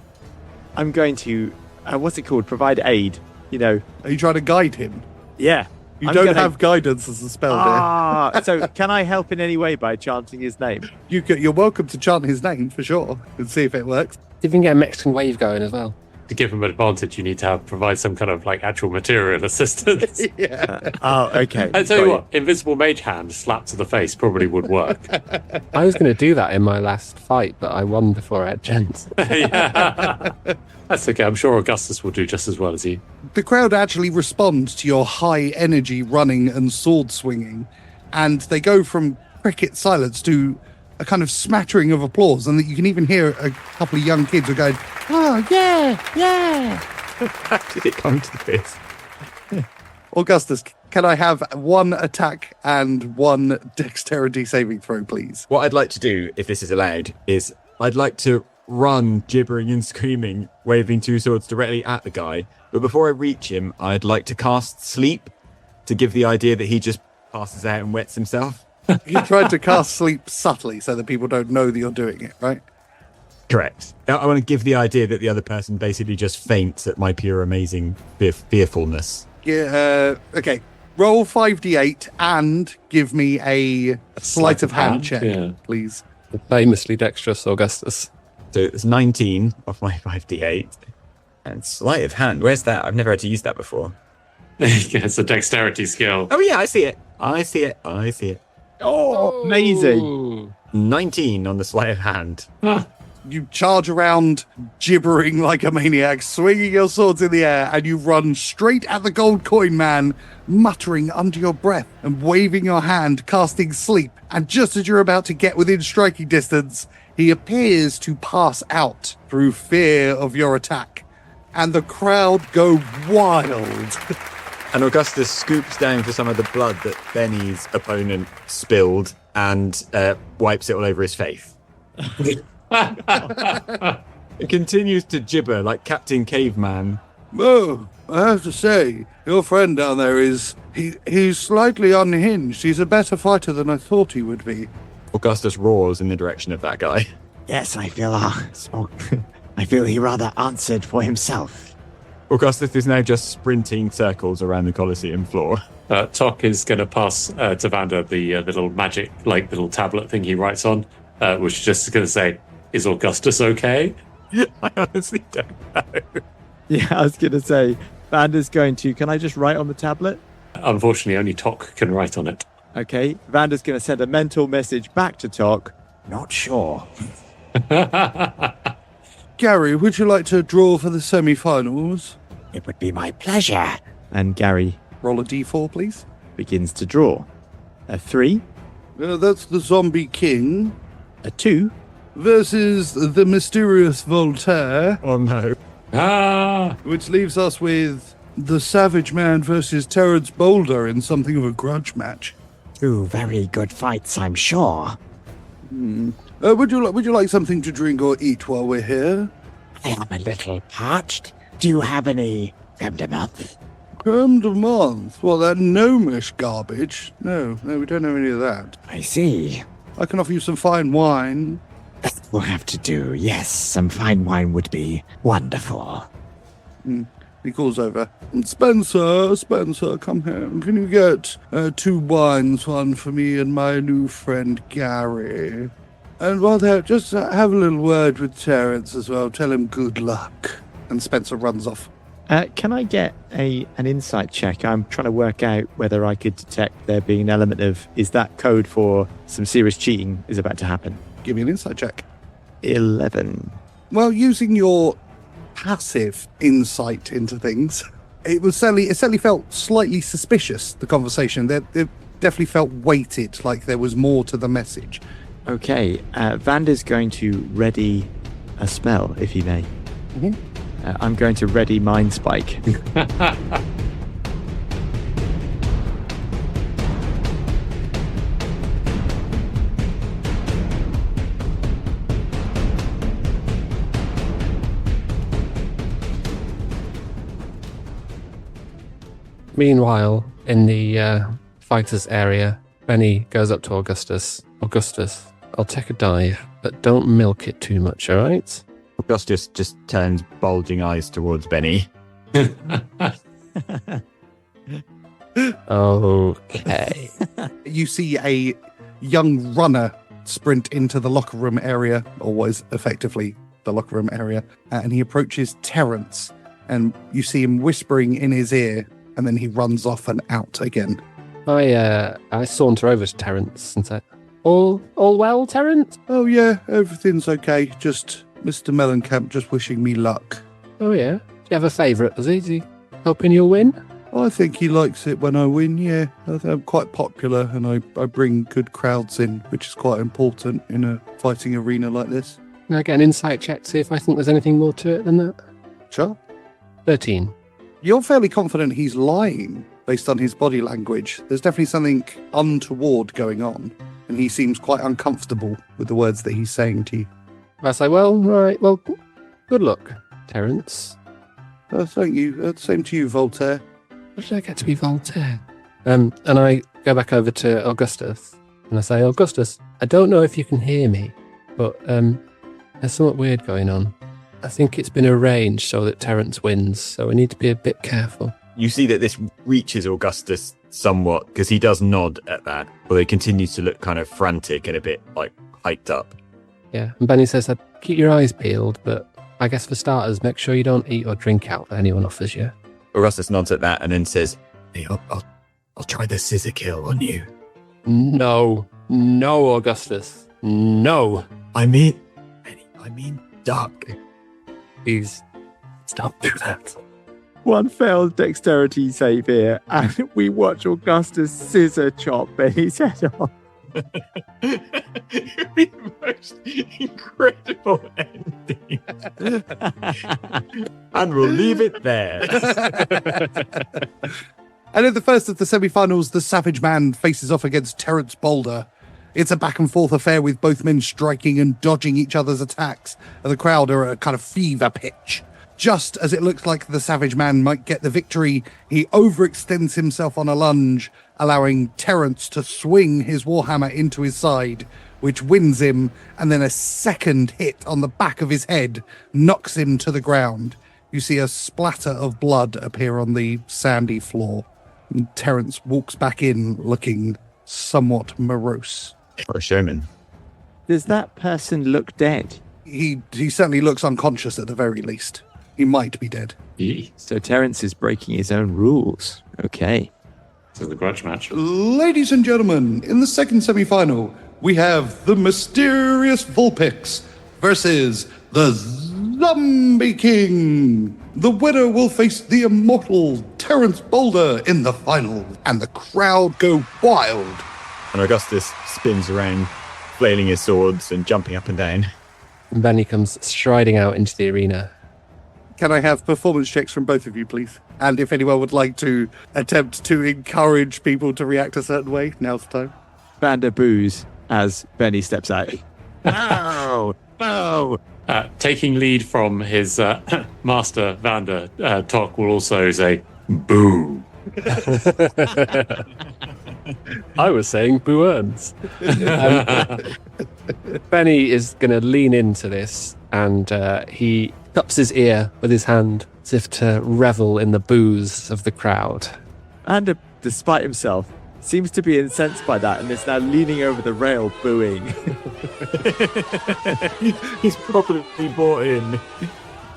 I'm going to, what's it called? Provide aid. You know. Are you trying to guide him? Yeah. You don't have guidance as a spell, dear. So can I help in any way by chanting his name? You're welcome to chant his name, for sure, and see if it works. See if we can get a Mexican wave going as well. To give him an advantage, you need to provide some kind of like actual material assistance. Yeah. Okay. I tell you what, invisible mage hand slapped to the face probably would work. I was going to do that in my last fight, but I won before I had chance. Yeah. That's okay. I'm sure Augustus will do just as well as you. The crowd actually responds to your high energy running and sword swinging, and they go from cricket silence to a kind of smattering of applause, and that you can even hear a couple of young kids are going, "Oh yeah, yeah!" How did it come to this? Augustus, can I have 1 attack and 1 dexterity saving throw, please? What I'd like to do, if this is allowed, is I'd like to run, gibbering and screaming, waving 2 swords directly at the guy. But before I reach him, I'd like to cast Sleep to give the idea that he just passes out and wets himself. You tried to cast Sleep subtly so that people don't know that you're doing it, right? Correct. I want to give the idea that the other person basically just faints at my pure amazing fearfulness. Yeah. Okay. Roll 5d8 and give me a sleight of hand check, please. The famously dexterous Augustus. So it's 19 off my 5d8. And sleight of hand, where's that? I've never had to use that before. It's a dexterity skill. Oh yeah, I see it. Oh, amazing. 19 on the sleight of hand. You charge around, gibbering like a maniac, swinging your swords in the air, and you run straight at the Gold Coin Man, muttering under your breath and waving your hand, casting Sleep. And just as you're about to get within striking distance, he appears to pass out through fear of your attack. And the crowd go wild. And Augustus scoops down for some of the blood that Bennie's opponent spilled and wipes it all over his face. It continues to gibber like Captain Caveman. Oh, I have to say, your friend down there he's slightly unhinged. He's a better fighter than I thought he would be. Augustus roars in the direction of that guy. Yes, I feel he rather answered for himself. Augustus is now just sprinting circles around the Colosseum floor. Tock is going to pass to Vander the little magic, little tablet thing he writes on, which is just going to say, "Is Augustus okay?" I honestly don't know. Yeah, I was going to say, Vander's going to, can I just write on the tablet? Unfortunately, only Tock can write on it. Okay, Vander's going to send a mental message back to Tock. Not sure. Gary, would you like to draw for the semi-finals? It would be my pleasure. And Gary Roll a d4, please. begins to draw. A 3, That's the Zombie King a 2. versus the mysterious Voltaire, Oh no. which leaves us with the Savage Man versus Terrence Boulder in something of a grudge match. 2 very good fights, I'm sure. Would you like something to drink or eat while we're here? I am a little parched. Do you have any creme de menthe? Creme de menthe? Well, that gnomish garbage. No, we don't have any of that. I see. I can offer you some fine wine. That will have to do. Yes, some fine wine would be wonderful. He calls over. Spencer, come here. Can you get 2 wines, one for me and my new friend Gary? And while there, just have a little word with Terence as well. Tell him good luck. And Spencer runs off. Can I get an insight check? I'm trying to work out whether I could detect there being an element of, is that code for some serious cheating is about to happen? Give me an insight check. 11. Well, using your passive insight into things, it certainly felt slightly suspicious, the conversation. It definitely felt weighted, like there was more to the message. Okay, Vander's going to ready a spell, if he may. Mhm. I'm going to ready Mind Spike. Meanwhile, in the fighters area, Bennie goes up to Augustus. Augustus, I'll take a dive, but don't milk it too much, all right? Augustus just turns bulging eyes towards Bennie. Okay. You see a young runner sprint into the locker room area, always effectively the locker room area, and he approaches Terence, and you see him whispering in his ear, and then he runs off and out again. I saunter over to Terence and say, All well, Terence? Oh yeah, everything's okay. Just Mr. Mellencamp just wishing me luck. Oh yeah. Do you have a favourite, does he? Is he hoping you'll win? I think he likes it when I win, yeah. I think I'm quite popular and I bring good crowds in, which is quite important in a fighting arena like this. Can I get an insight check to see if I think there's anything more to it than that? Sure. 13. You're fairly confident he's lying based on his body language. There's definitely something untoward going on, and he seems quite uncomfortable with the words that he's saying to you. I say, well, good luck, Terence. Thank you. Same to you, Voltaire. What did I get to be Voltaire? And I go back over to Augustus, and I say, Augustus, I don't know if you can hear me, but there's something weird going on. I think it's been arranged so that Terence wins, so we need to be a bit careful. You see that this reaches Augustus somewhat, because he does nod at that, but he continues to look kind of frantic and a bit, hyped up. Yeah, and Bennie says, keep your eyes peeled, but I guess for starters, make sure you don't eat or drink out that anyone offers you. Augustus nods at that and then says, hey, I'll try the scissor kill on you. No, Augustus, no. I mean Duck. Please, don't do that. One failed dexterity save here, and we watch Augustus scissor chop Benny's head off. It would be the most incredible ending. And we'll leave it there. And in the first of the semi-finals, the Savage Man faces off against Terence Boulder. It's a back-and-forth affair with both men striking and dodging each other's attacks, and the crowd are at a kind of fever pitch. Just as it looks like the Savage Man might get the victory, he overextends himself on a lunge, allowing Terence to swing his warhammer into his side, which wins him, and then a second hit on the back of his head knocks him to the ground. You see a splatter of blood appear on the sandy floor. And Terence walks back in looking somewhat morose. For a showman. Does that person look dead? He certainly looks unconscious at the very least. He might be dead. So Terence is breaking his own rules. Okay. So the grudge match. Ladies and gentlemen, in the second semi-final, we have the mysterious Vulpix versus the Zombie King. The winner will face the immortal Terence Boulder in the final, and the crowd go wild. And Augustus spins around, flailing his swords and jumping up and down. And Bennie comes striding out into the arena. Can I have performance checks from both of you, please? And if anyone would like to attempt to encourage people to react a certain way, now's the time. Vander boos as Bennie steps out. No! No! Taking lead from his master, Vander, Tock will also say, boo. I was saying boo earns. Bennie is going to lean into this, and he cups his ear with his hand as if to revel in the boos of the crowd. Vander, despite himself, seems to be incensed by that and is now leaning over the rail booing. He's properly bought in.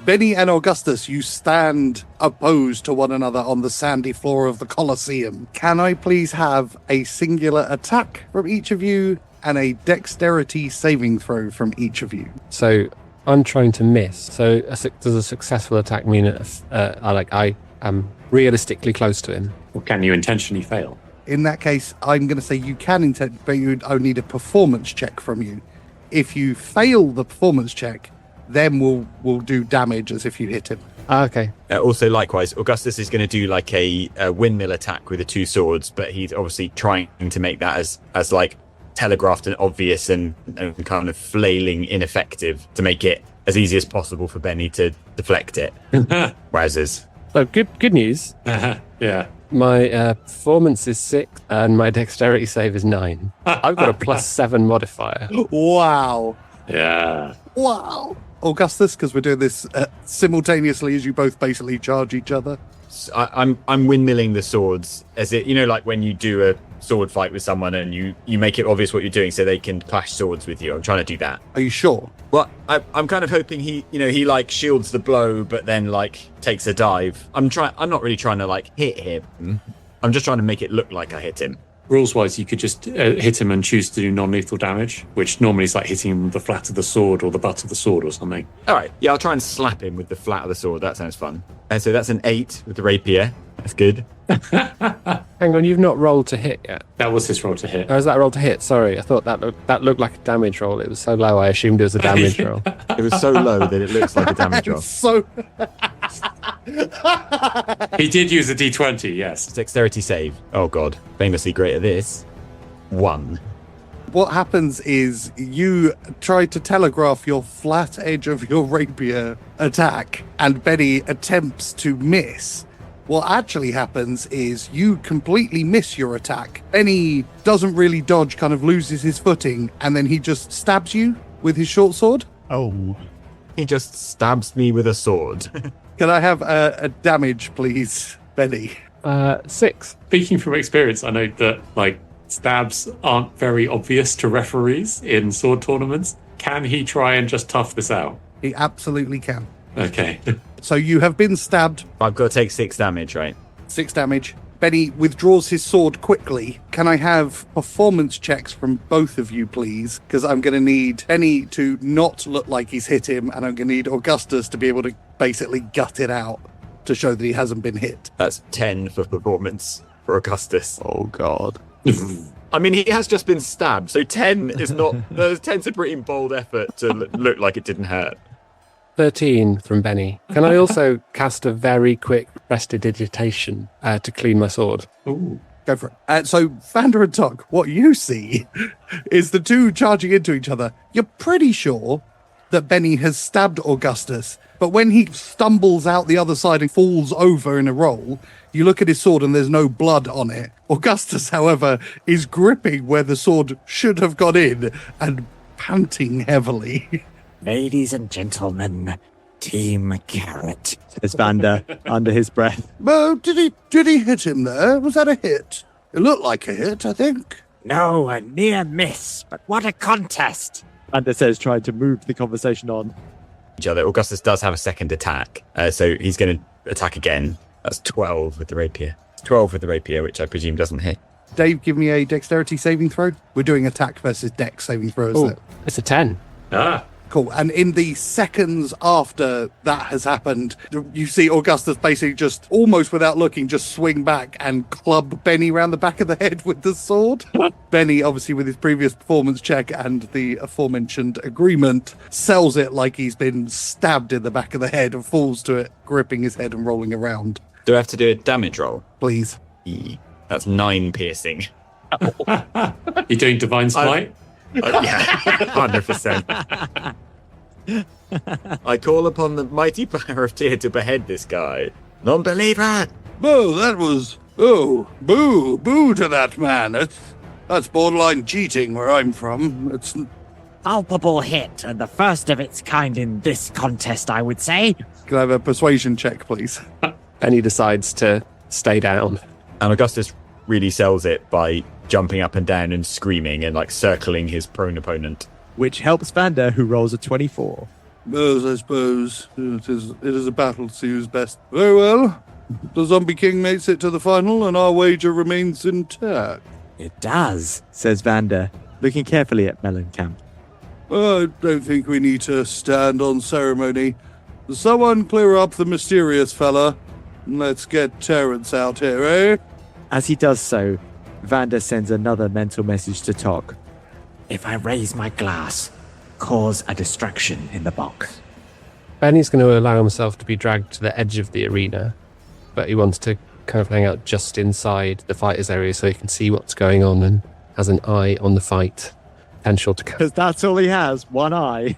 Bennie and Augustus, you stand opposed to one another on the sandy floor of the Colosseum. Can I please have a singular attack from each of you and a dexterity saving throw from each of you? So I'm trying to miss. So does a successful attack mean I am realistically close to him? Or can you intentionally fail? In that case, I'm going to say you can intend, but you'd only need a performance check from you. If you fail the performance check, then we'll do damage as if you hit him. Okay. Also, likewise, Augustus is going to do like a windmill attack with the two swords, but he's obviously trying to make that as like telegraphed and obvious and kind of flailing ineffective to make it as easy as possible for Bennie to deflect it. Whereas, So good news. Yeah. My performance is 6 and my dexterity save is 9. I've got a +7 modifier. Wow. Yeah. Wow. Augustus, because we're doing this simultaneously as you both basically charge each other. I'm windmilling the swords as it, like when you do a sword fight with someone and you make it obvious what you're doing so they can clash swords with you. I'm trying to do that. Are you sure? Well, I'm kind of hoping he like shields the blow, but then like takes a dive. I'm not really trying to like hit him. I'm just trying to make it look like I hit him. Rules-wise, you could just hit him and choose to do non-lethal damage, which normally is like hitting him with the flat of the sword or the butt of the sword or something. All right, yeah, I'll try and slap him with the flat of the sword. That sounds fun. And so that's an 8 with the rapier. That's good. Hang on, you've not rolled to hit yet. That was his roll to hit. Oh, is that a roll to hit? Sorry, I thought that looked like a damage roll. It was so low, I assumed it was a damage roll. It was so low that it looks like a damage roll. So He did use a D20, yes. Dexterity save. Oh god, famously great at this. 1. what happens is you try to telegraph your flat edge of your rapier attack, and Bennie attempts to miss. What actually happens is you completely miss your attack. Bennie doesn't really dodge, kind of loses his footing, and then he just stabs you with his short sword. Oh. He just stabs me with a sword. Can I have a damage, please, Bennie? 6. Speaking from experience, I know that stabs aren't very obvious to referees in sword tournaments. Can he try and just tough this out? He absolutely can. Okay. So you have been stabbed. I've got to take 6 damage, right? 6 damage. Bennie withdraws his sword quickly. Can I have performance checks from both of you, please? Because I'm going to need Bennie to not look like he's hit him, and I'm going to need Augustus to be able to basically gut it out to show that he hasn't been hit. That's 10 for performance for Augustus. Oh, God. I mean, he has just been stabbed, so 10 is not... 10's a pretty bold effort to look like it didn't hurt. 13 from Bennie. Can I also cast a very quick prestidigitation to clean my sword? Ooh. Go for it. So, Vander and Tock, what you see is the two charging into each other. You're pretty sure that Bennie has stabbed Augustus, but when he stumbles out the other side and falls over in a roll, you look at his sword and there's no blood on it. Augustus, however, is gripping where the sword should have gone in and panting heavily. Ladies and gentlemen, Team Carrot. says Vander under his breath. Oh, did he hit him there? Was that a hit? It looked like a hit, I think. No, a near miss, but what a contest. Vander says, trying to move the conversation on. Each other. Augustus does have a second attack, so he's going to attack again. That's 12 with the rapier. 12 with the rapier, which I presume doesn't hit. Dave, give me a dexterity saving throw. We're doing attack versus dex saving throw, isn't it? It's a 10. Cool. And in the seconds after that has happened, you see Augustus basically just, almost without looking, just swing back and club Bennie round the back of the head with the sword. Bennie, obviously with his previous performance check and the aforementioned agreement, sells it like he's been stabbed in the back of the head and falls to it, gripping his head and rolling around. Do I have to do a damage roll? Please. That's 9 piercing. You're doing Divine Smite? Yeah, 100%. I call upon the mighty power of Tyr to behead this guy. Non-believer! Oh, that was... Oh, boo to that man. That's borderline cheating where I'm from. It's... Palpable hit, and the first of its kind in this contest, I would say. Can I have a persuasion check, please? Bennie decides to stay down. And Augustus really sells it by jumping up and down and screaming and like circling his prone opponent. Which helps Vander, who rolls a 24. Yes, I suppose. It is a battle to see who's best. Very well. The Zombie King makes it to the final, and our wager remains intact. It does. Says Vander, looking carefully at Mellencamp. I don't think we need to stand on ceremony. Someone clear up the mysterious fella, and let's get Terence out here, eh? As he does so, Vander sends another mental message to Tock. If I raise my glass, cause a distraction in the box. Bennie's going to allow himself to be dragged to the edge of the arena, but he wants to kind of hang out just inside the fighters area so he can see what's going on and has an eye on the fight. Potential to... Because that's all he has, one eye.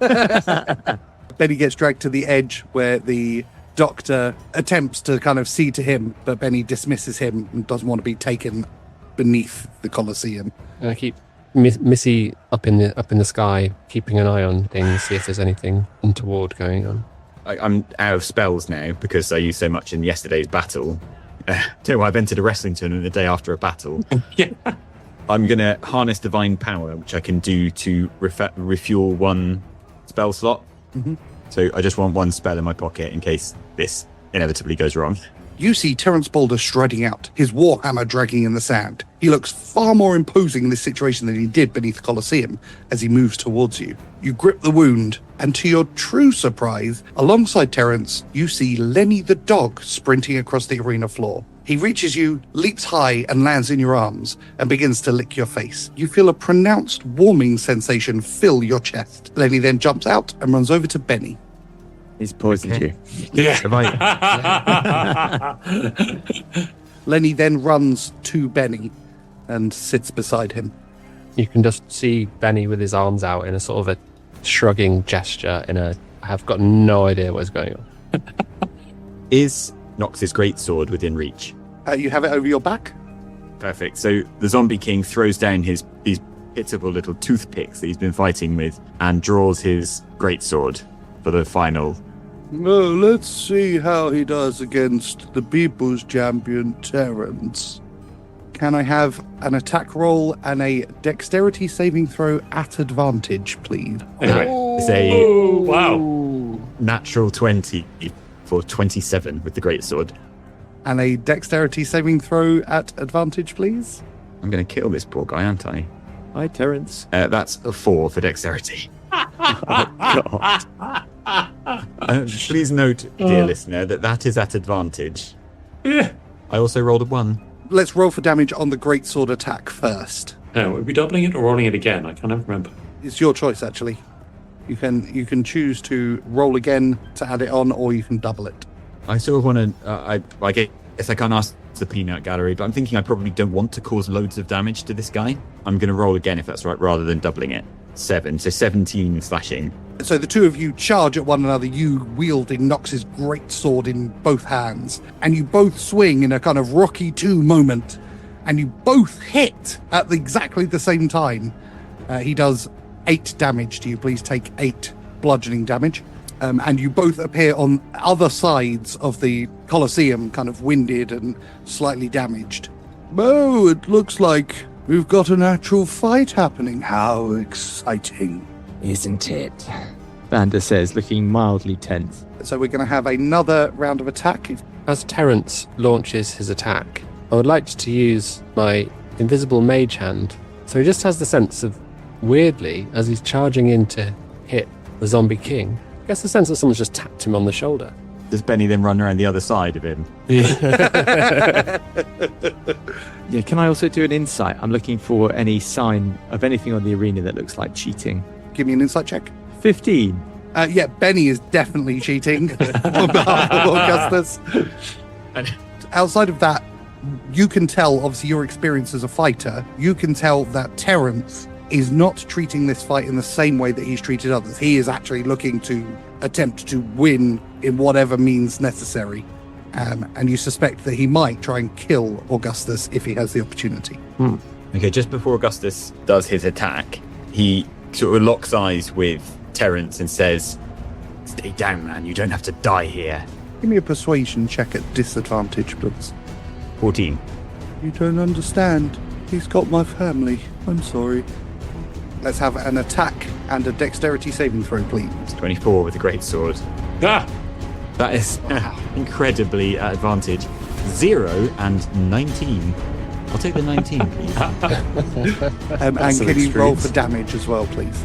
Bennie gets dragged to the edge where the doctor attempts to kind of see to him, but Bennie dismisses him and doesn't want to be taken beneath the Colosseum. And I keep Missy up in the sky, keeping an eye on things, see if there's anything untoward going on. I'm out of spells now because I used so much in yesterday's battle. I've entered a wrestling tournament the day after a battle. Yeah. I'm going to harness divine power, which I can do to refuel one spell slot. Mm-hmm. So I just want one spell in my pocket in case this inevitably goes wrong. You see Terence Boulder striding out, his warhammer dragging in the sand. He looks far more imposing in this situation than he did beneath the Colosseum as he moves towards you. You grip the wound, and to your true surprise, alongside Terence, you see Lenny the dog sprinting across the arena floor. He reaches you, leaps high, and lands in your arms, and begins to lick your face. You feel a pronounced warming sensation fill your chest. Lenny then jumps out and runs over to Bennie. He's poisoned you. Yeah. Lenny then runs to Bennie and sits beside him. You can just see Bennie with his arms out in a sort of a shrugging gesture I have got no idea what's going on. Is Nox's greatsword within reach? You have it over your back? Perfect. So the Zombie King throws down these pitiful little toothpicks that he's been fighting with and draws his greatsword for the final. Well, let's see how he does against the people's champion, Terence. Can I have an attack roll and a dexterity saving throw at advantage, please? It's a Wow. natural 20 for 27 with the greatsword. And a dexterity saving throw at advantage, please? I'm going to kill this poor guy, aren't I? Hi, Terence. That's a 4 for dexterity. God. Please note, dear listener, that is at advantage. Yeah. I also rolled a 1. Let's roll for damage on the greatsword attack first. Are we doubling it or rolling it again? I can't remember. It's your choice, actually. You can choose to roll again to add it on, or you can double it. I sort of want to... I guess I can't ask the peanut gallery, but I'm thinking I probably don't want to cause loads of damage to this guy. I'm going to roll again, if that's right, rather than doubling it. 7, so 17 slashing. So the two of you charge at one another, you wielding Nox's great sword in both hands, and you both swing in a kind of Rocky II moment, and you both hit at exactly the same time. He does 8 damage to you. Please take 8 bludgeoning damage. and you both appear on other sides of the Colosseum, kind of winded and slightly damaged. Oh, it looks like we've got an actual fight happening. How exciting. Isn't it? Vander says, looking mildly tense. So we're going to have another round of attack. As Terence launches his attack, I would like to use my invisible mage hand. So he just has the sense of, weirdly, as he's charging in to hit the zombie king, he gets the sense that someone's just tapped him on the shoulder. Does Bennie then run around the other side of him? Yeah, can I also do an insight? I'm looking for any sign of anything on the arena that looks like cheating. Give me an insight check. 15. Yeah, Bennie is definitely cheating on behalf of Augustus. Outside of that, you can tell, obviously your experience as a fighter, you can tell that Terence is not treating this fight in the same way that he's treated others. He is actually looking to attempt to win in whatever means necessary. And you suspect that he might try and kill Augustus if he has the opportunity. Okay, just before Augustus does his attack, he sort of locks eyes with Terence and says, "Stay down, man. You don't have to die here." Give me a persuasion check at disadvantage, please. 14. You don't understand. He's got my family. I'm sorry. Let's have an attack and a dexterity saving throw, please. It's 24 with a great sword. Ah! That is incredibly at advantage. 0 and 19. I'll take the 19, please. And can you roll for damage as well, please?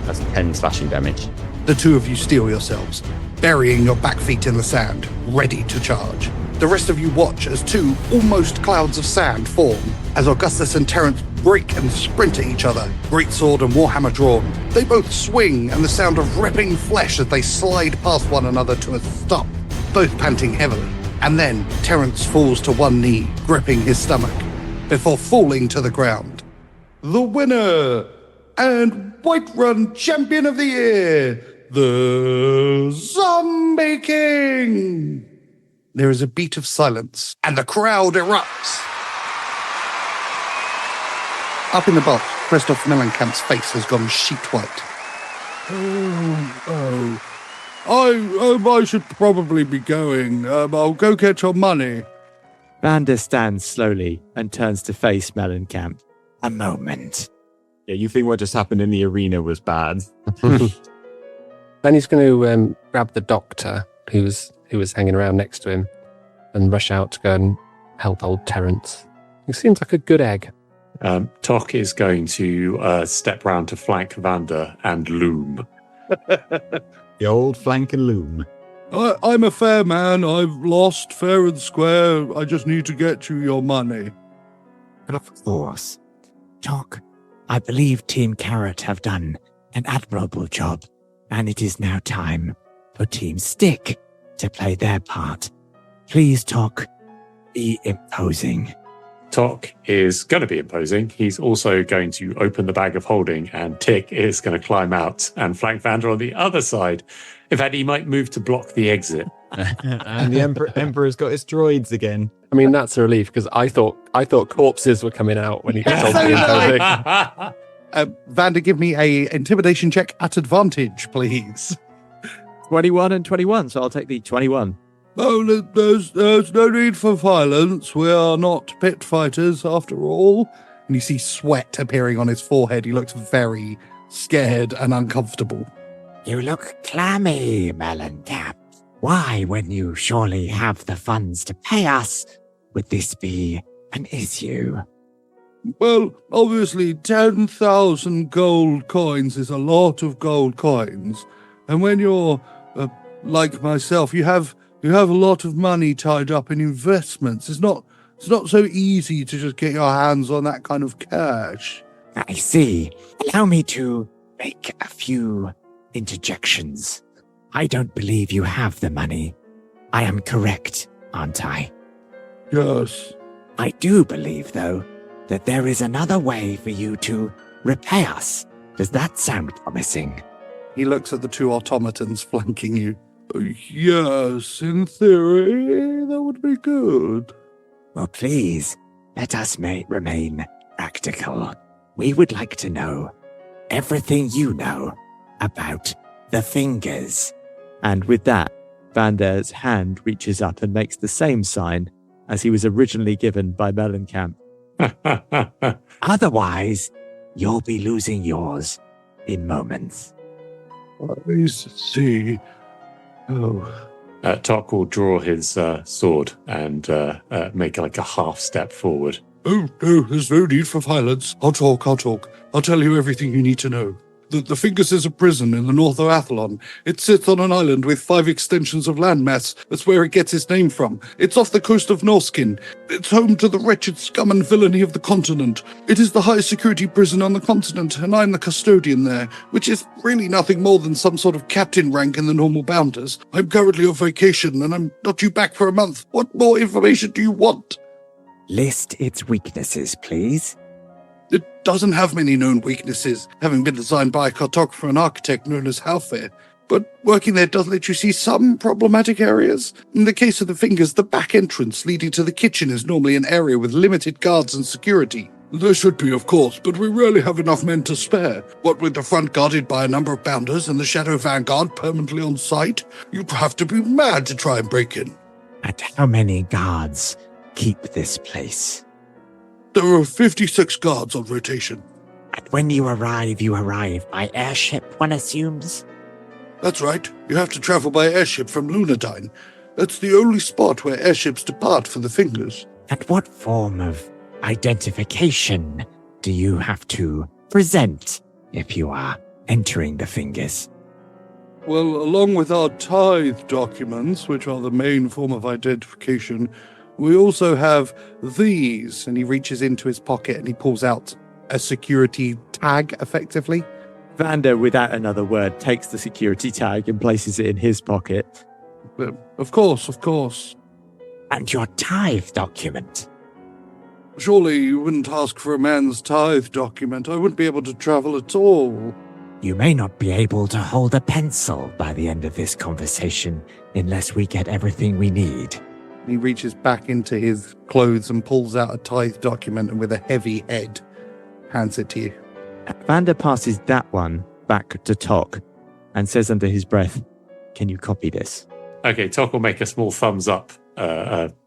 That's 10 slashing damage. The two of you steel yourselves, burying your back feet in the sand, ready to charge. The rest of you watch as two almost clouds of sand form, as Augustus and Terence break and sprint at each other, greatsword and warhammer drawn. They both swing, and the sound of ripping flesh as they slide past one another to a stop, both panting heavily. And then Terence falls to one knee, gripping his stomach, before falling to the ground. The winner and Whiterun Champion of the Year, the Zombie King! There is a beat of silence, and the crowd erupts. Up in the box, Christoph Mellencamp's face has gone sheet white. I should probably be going. I'll go get your money. Vander stands slowly and turns to face Mellencamp. A moment. Yeah, you think what just happened in the arena was bad? Then he's going to grab the doctor who was hanging around next to him and rush out to go and help old Terence. He seems like a good egg. Tock is going to step round to flank Vander and loom. The old flank and loom. I'm a fair man. I've lost fair and square. I just need to get you your money. But of course, Tock, I believe Team Carrot have done an admirable job, and it is now time for Team Stick to play their part. Please, Tock, be imposing. Tock is going to be imposing. He's also going to open the bag of holding, and Tick is going to climb out and flank Vander on the other side. In fact, he might move to block the exit. And the Emperor's got his droids again. I mean, that's a relief because I thought corpses were coming out when he told me imposing. Vander, give me a intimidation check at advantage, please. 21 and 21, so I'll take the 21. Oh, there's no need for violence. We are not pit fighters, after all. And you see sweat appearing on his forehead. He looks very scared and uncomfortable. You look clammy, Mellencamp. Why, when you surely have the funds to pay us, would this be an issue? Well, obviously, 10,000 gold coins is a lot of gold coins. And when you're like myself, you have a lot of money tied up in investments. It's not so easy to just get your hands on that kind of cash. I see. Allow me to make a few interjections. I don't believe you have the money. I am correct, aren't I? Yes. I do believe, though, that there is another way for you to repay us. Does that sound promising? He looks at the two automatons flanking you. Yes, in theory, that would be good. Well, please, let us remain practical. We would like to know everything you know about the fingers. And with that, Vander's hand reaches up and makes the same sign as he was originally given by Mellencamp. Otherwise, you'll be losing yours in moments. I see. Oh. Tock will draw his sword and make like a half step forward. Oh, no, there's no need for violence. I'll talk. I'll tell you everything you need to know. The Fingers is a prison in the north of Athlon. It sits on an island with 5 extensions of landmass. That's where it gets its name from. It's off the coast of Norskin. It's home to the wretched scum and villainy of the continent. It is the highest security prison on the continent, and I'm the custodian there, which is really nothing more than some sort of captain rank in the normal bounders. I'm currently on vacation, and I'm not due back for a month. What more information do you want? List its weaknesses, please. It doesn't have many known weaknesses, having been designed by a cartographer and architect known as Halfair. But working there does let you see some problematic areas. In the case of the Fingers, the back entrance leading to the kitchen is normally an area with limited guards and security. There should be, of course, but we rarely have enough men to spare. What with the front guarded by a number of bounders and the Shadow Vanguard permanently on site, you'd have to be mad to try and break in. And how many guards keep this place? There are 56 guards on rotation. And when you arrive by airship, one assumes? That's right. You have to travel by airship from Lunadyne. That's the only spot where airships depart for the Fingers. And what form of identification do you have to present if you are entering the Fingers? Well, along with our tithe documents, which are the main form of identification, we also have these. And he reaches into his pocket and he pulls out a security tag, effectively. Vander, without another word, takes the security tag and places it in his pocket. Of course. And your tithe document? Surely you wouldn't ask for a man's tithe document. I wouldn't be able to travel at all. You may not be able to hold a pencil by the end of this conversation unless we get everything we need. He reaches back into his clothes and pulls out a tithe document and with a heavy head hands it to you. Vander passes that one back to Tock and says under his breath, "Can you copy this?" Okay, Tock will make a small thumbs up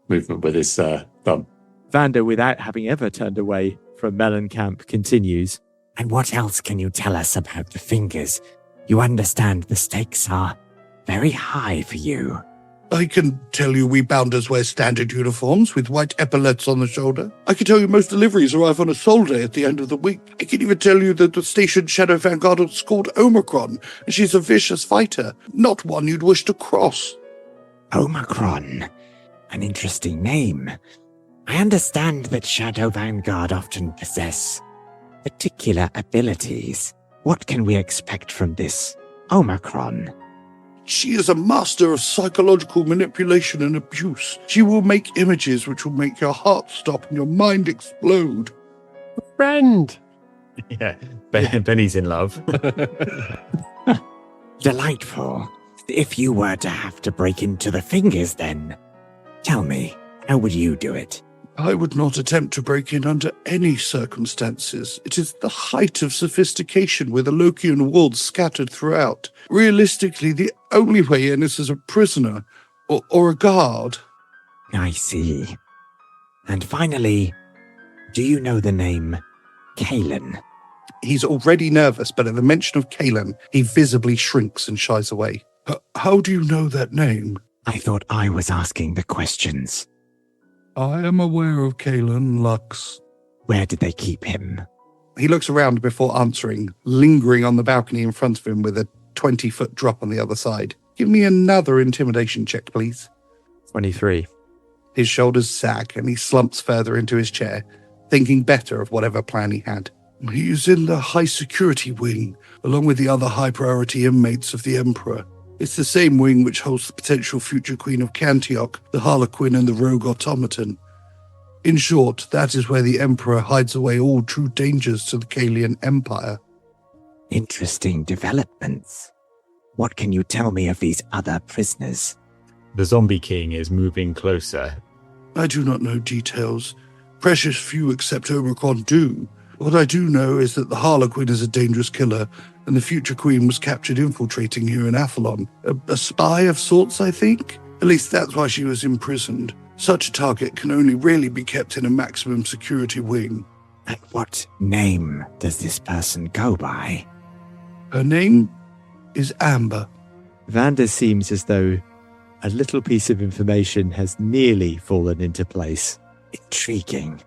movement with his thumb. Vander, without having ever turned away from Mellencamp, continues, And what else can you tell us about the Fingers? You understand the stakes are very high for you. I can tell you we bounders wear standard uniforms with white epaulets on the shoulder. I can tell you most deliveries arrive on a sol day at the end of the week. I can even tell you that the station Shadow Vanguard is called Omicron, and she's a vicious fighter, not one you'd wish to cross. Omicron. An interesting name. I understand that Shadow Vanguard often possess particular abilities. What can we expect from this Omicron? She is a master of psychological manipulation and abuse. She will make images which will make your heart stop and your mind explode. Friend! Yeah, Benny's in love. Delightful. If you were to have to break into the Fingers then, tell me, how would you do it? I would not attempt to break in under any circumstances. It is the height of sophistication with Alokian wards scattered throughout. Realistically, the only way in is as a prisoner or a guard. I see. And finally, do you know the name Kalen? He's already nervous, but at the mention of Kalen, he visibly shrinks and shies away. How do you know that name? I thought I was asking the questions. I am aware of Kalen Lux. Where did they keep him? He looks around before answering, lingering on the balcony in front of him with a 20-foot drop on the other side. Give me another intimidation check, please. 23. His shoulders sag and he slumps further into his chair, thinking better of whatever plan he had. He is in the high security wing, along with the other high priority inmates of the Emperor. It's the same wing which holds the potential future Queen of Cantioch, the Harlequin and the Rogue Automaton. In short, that is where the Emperor hides away all true dangers to the Kalian Empire. Interesting developments. What can you tell me of these other prisoners? The Zombie King is moving closer. I do not know details. Precious few except Omicron do. What I do know is that the Harlequin is a dangerous killer, and the future queen was captured infiltrating here in Athlon. A spy of sorts, I think? At least that's why she was imprisoned. Such a target can only really be kept in a maximum security wing. And what name does this person go by? Her name is Amber. Vander seems as though a little piece of information has nearly fallen into place. Intriguing.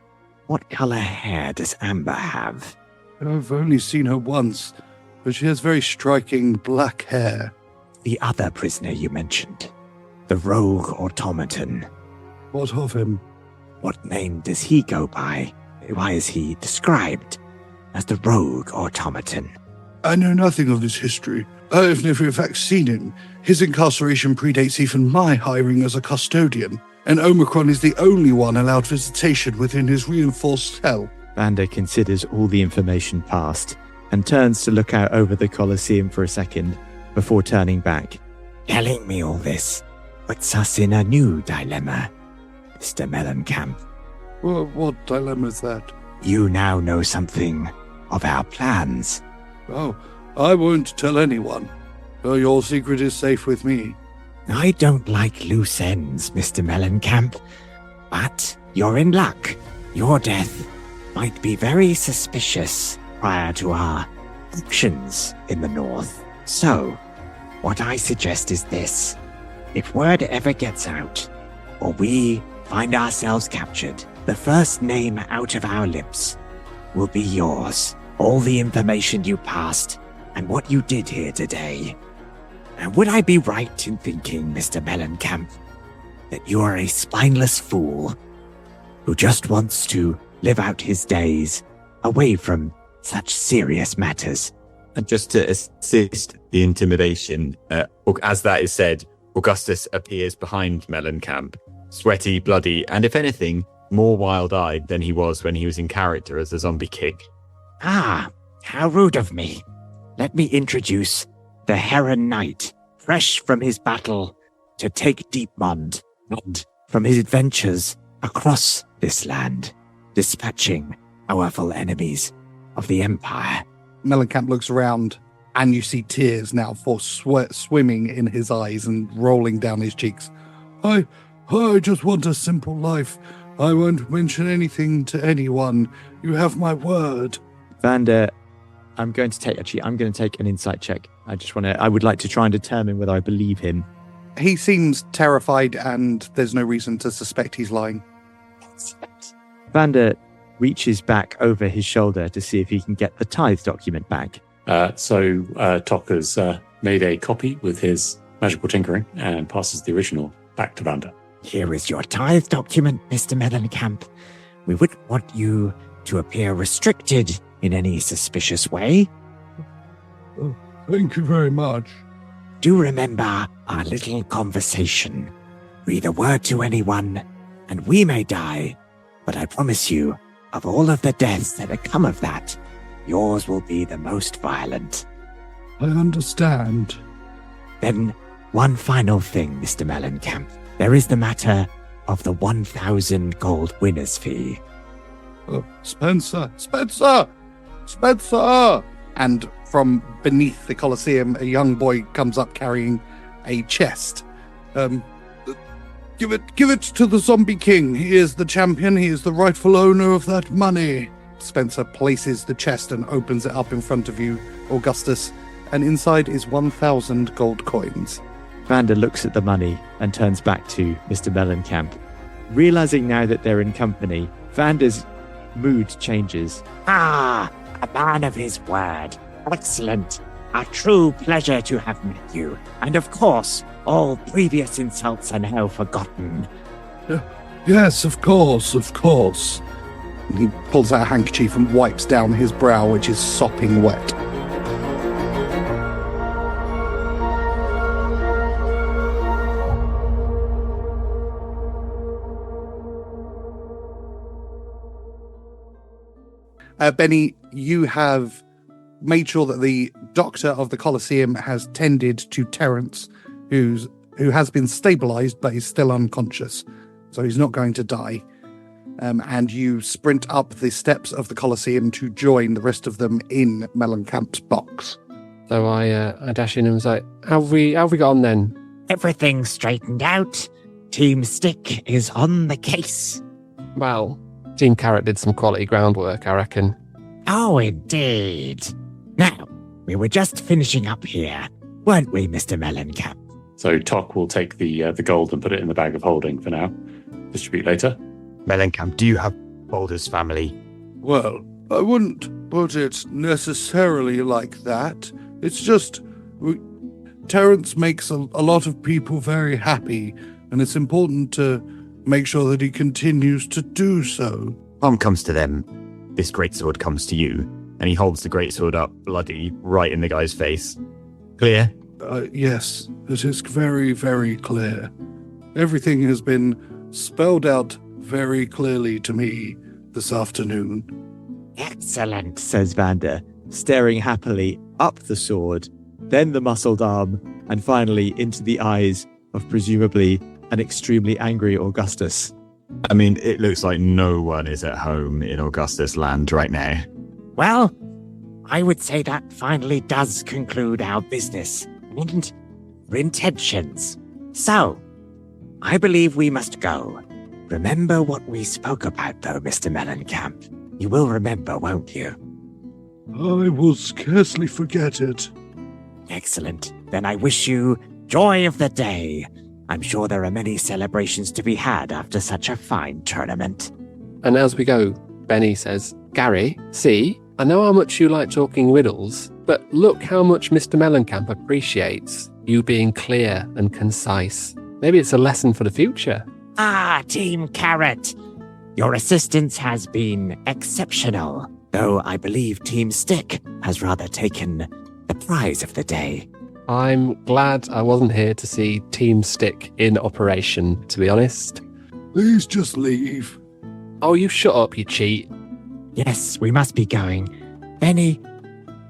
What color hair does Amber have? I've only seen her once, but she has very striking black hair. The other prisoner you mentioned, the rogue automaton. What of him? What name does he go by? Why is he described as the rogue automaton? I know nothing of his history. I've never in fact seen him. His incarceration predates even my hiring as a custodian, and Omicron is the only one allowed visitation within his reinforced cell. Vander considers all the information passed and turns to look out over the Colosseum for a second before turning back. Telling me all this puts us in a new dilemma, Mr. Mellencamp. Well, what dilemma is that? You now know something of our plans. Oh, I won't tell anyone. Your secret is safe with me. I don't like loose ends, Mr. Mellencamp, but you're in luck. Your death might be very suspicious prior to our actions in the north. So, what I suggest is this. If word ever gets out, or we find ourselves captured, the first name out of our lips will be yours. All the information you passed and what you did here today. And would I be right in thinking, Mr. Mellencamp, that you are a spineless fool who just wants to live out his days away from such serious matters? And just to assist the intimidation, as that is said, Augustus appears behind Mellencamp, sweaty, bloody, and if anything, more wild-eyed than he was when he was in character as a zombie king. Ah, how rude of me. Let me introduce the Heron Knight, fresh from his battle to take Deepmond, and from his adventures across this land, dispatching powerful enemies of the Empire. Mellencamp looks around, and you see tears now for sweat swimming in his eyes and rolling down his cheeks. I just want a simple life. I won't mention anything to anyone. You have my word. Vander, I'm going to take an insight check. I would like to try and determine whether I believe him. He seems terrified, and there's no reason to suspect he's lying. Vander reaches back over his shoulder to see if he can get the tithe document back. So Tock has made a copy with his magical tinkering and passes the original back to Vander. Here is your tithe document, Mr. Mellencamp. We wouldn't want you to appear restricted in any suspicious way. Oh, thank you very much. Do remember our little conversation. Breathe a word to anyone, and we may die, but I promise you, of all of the deaths that have come of that, yours will be the most violent. I understand. Then, one final thing, Mr. Mellencamp. There is the matter of the 1,000 gold winner's fee. Spencer! And from beneath the Colosseum, a young boy comes up carrying a chest. Give it to the Zombie King. He is the champion. He is the rightful owner of that money. Spencer places the chest and opens it up in front of you, Augustus, and inside is 1,000 gold coins. Vander looks at the money and turns back to Mr. Mellencamp. Realizing now that they're in company, Vander's mood changes. Ah, a man of his word. Excellent. A true pleasure to have met you. And of course, all previous insults are now forgotten. Yes, of course. And he pulls out a handkerchief and wipes down his brow, which is sopping wet. Bennie, you have made sure that the doctor of the Colosseum has tended to Terence, who has been stabilized but is still unconscious, so he's not going to die. And you sprint up the steps of the Colosseum to join the rest of them in Mellencamp's box. So I dash in and was like, how have we got on then? Everything's straightened out. Team Stick is on the case. Well, Team Carrot did some quality groundwork, I reckon. Oh, indeed. Now, we were just finishing up here, weren't we, Mr. Mellencamp? So Tock will take the gold and put it in the bag of holding for now. Distribute later. Mellencamp, do you have Boulder's family? Well, I wouldn't put it necessarily like that. It's just, Terence makes a lot of people very happy, and it's important to make sure that he continues to do so. Harm comes to them. This greatsword comes to you. And he holds the greatsword up, bloody, right in the guy's face. Clear? Yes, it is very, very clear. Everything has been spelled out very clearly to me this afternoon. Excellent. Says Vander, staring happily up the sword, then the muscled arm, and finally into the eyes of presumably an extremely angry Augustus. I mean, it looks like no one is at home in Augustus land right now. Well, I would say that finally does conclude our business and our intentions. So, I believe we must go. Remember what we spoke about, though, Mr. Mellencamp. You will remember, won't you? I will scarcely forget it. Excellent. Then I wish you joy of the day. I'm sure there are many celebrations to be had after such a fine tournament. And as we go, Bennie says, Gary, see, I know how much you like talking riddles, but look how much Mr. Mellencamp appreciates you being clear and concise. Maybe it's a lesson for the future. Ah, Team Carrot. Your assistance has been exceptional, though I believe Team Stick has rather taken the prize of the day. I'm glad I wasn't here to see Team Stick in operation, to be honest. Please just leave. Oh, you shut up, you cheat. Yes, we must be going. Bennie,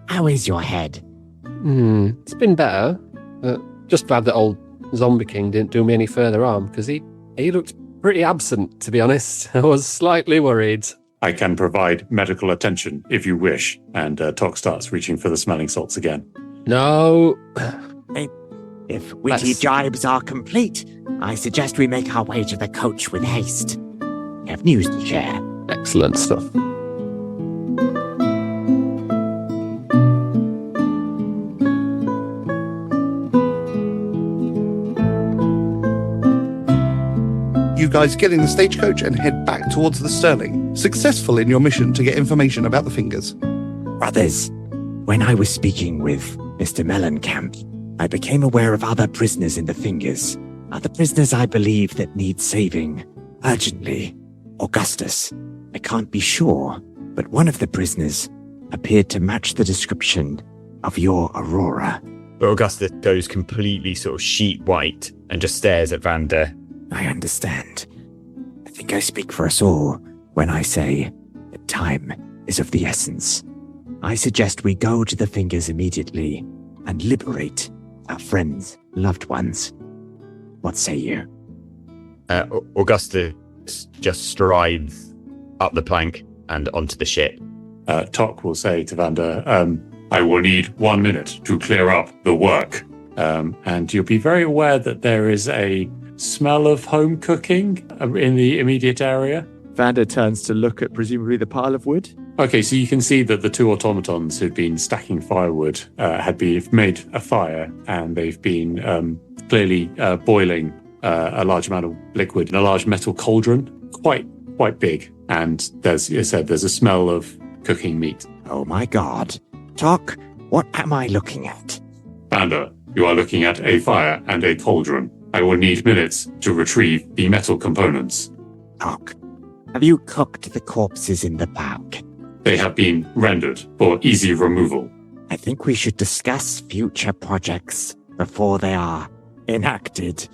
how is your head? It's been better. Just glad that old Zombie King didn't do me any further harm, because he looked pretty absent, to be honest. I was slightly worried. I can provide medical attention if you wish. And Tock starts reaching for the smelling salts again. No. If witty jibes are complete, I suggest we make our way to the coach with haste. We have news to share. Excellent stuff. You guys get in the stagecoach and head back towards the Sterling, successful in your mission to get information about the Fingers. Brothers, when I was speaking with Mr. Mellencamp, I became aware of other prisoners in the Fingers. Other prisoners I believe that need saving. Urgently. Augustus. I can't be sure, but one of the prisoners appeared to match the description of your Aurora. But Augustus goes completely sort of sheet white and just stares at Vander. I understand. I think I speak for us all when I say that time is of the essence. I suggest we go to the Fingers immediately and liberate our friends, loved ones. What say you? Augustus just strides up the plank and onto the ship. Tock will say to Vander, I will need 1 minute to clear up the work. And you'll be very aware that there is a smell of home cooking in the immediate area. Vander turns to look at presumably the pile of wood. Okay, so you can see that the two automatons who'd been stacking firewood had made a fire, and they've been clearly boiling a large amount of liquid in a large metal cauldron, quite big. And there's a smell of cooking meat. Oh my God. Tock, what am I looking at? Vander, you are looking at a fire and a cauldron. I will need minutes to retrieve the metal components. Tock, have you cooked the corpses in the bag? They have been rendered for easy removal. I think we should discuss future projects before they are enacted.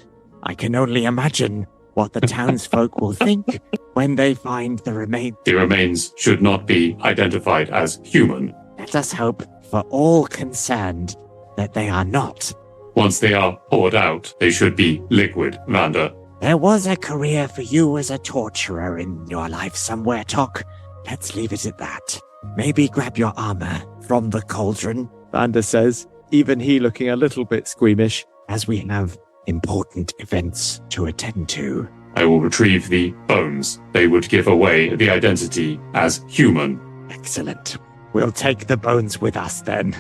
I can only imagine what the townsfolk will think when they find the remains. The remains should not be identified as human. Let us hope for all concerned that they are not. Once they are poured out, they should be liquid, Vander. There was a career for you as a torturer in your life somewhere, Tock. Let's leave it at that. Maybe grab your armor from the cauldron, Vander says, even he looking a little bit squeamish. As we have important events to attend to. I will retrieve the bones. They would give away the identity as human. Excellent. We'll take the bones with us then.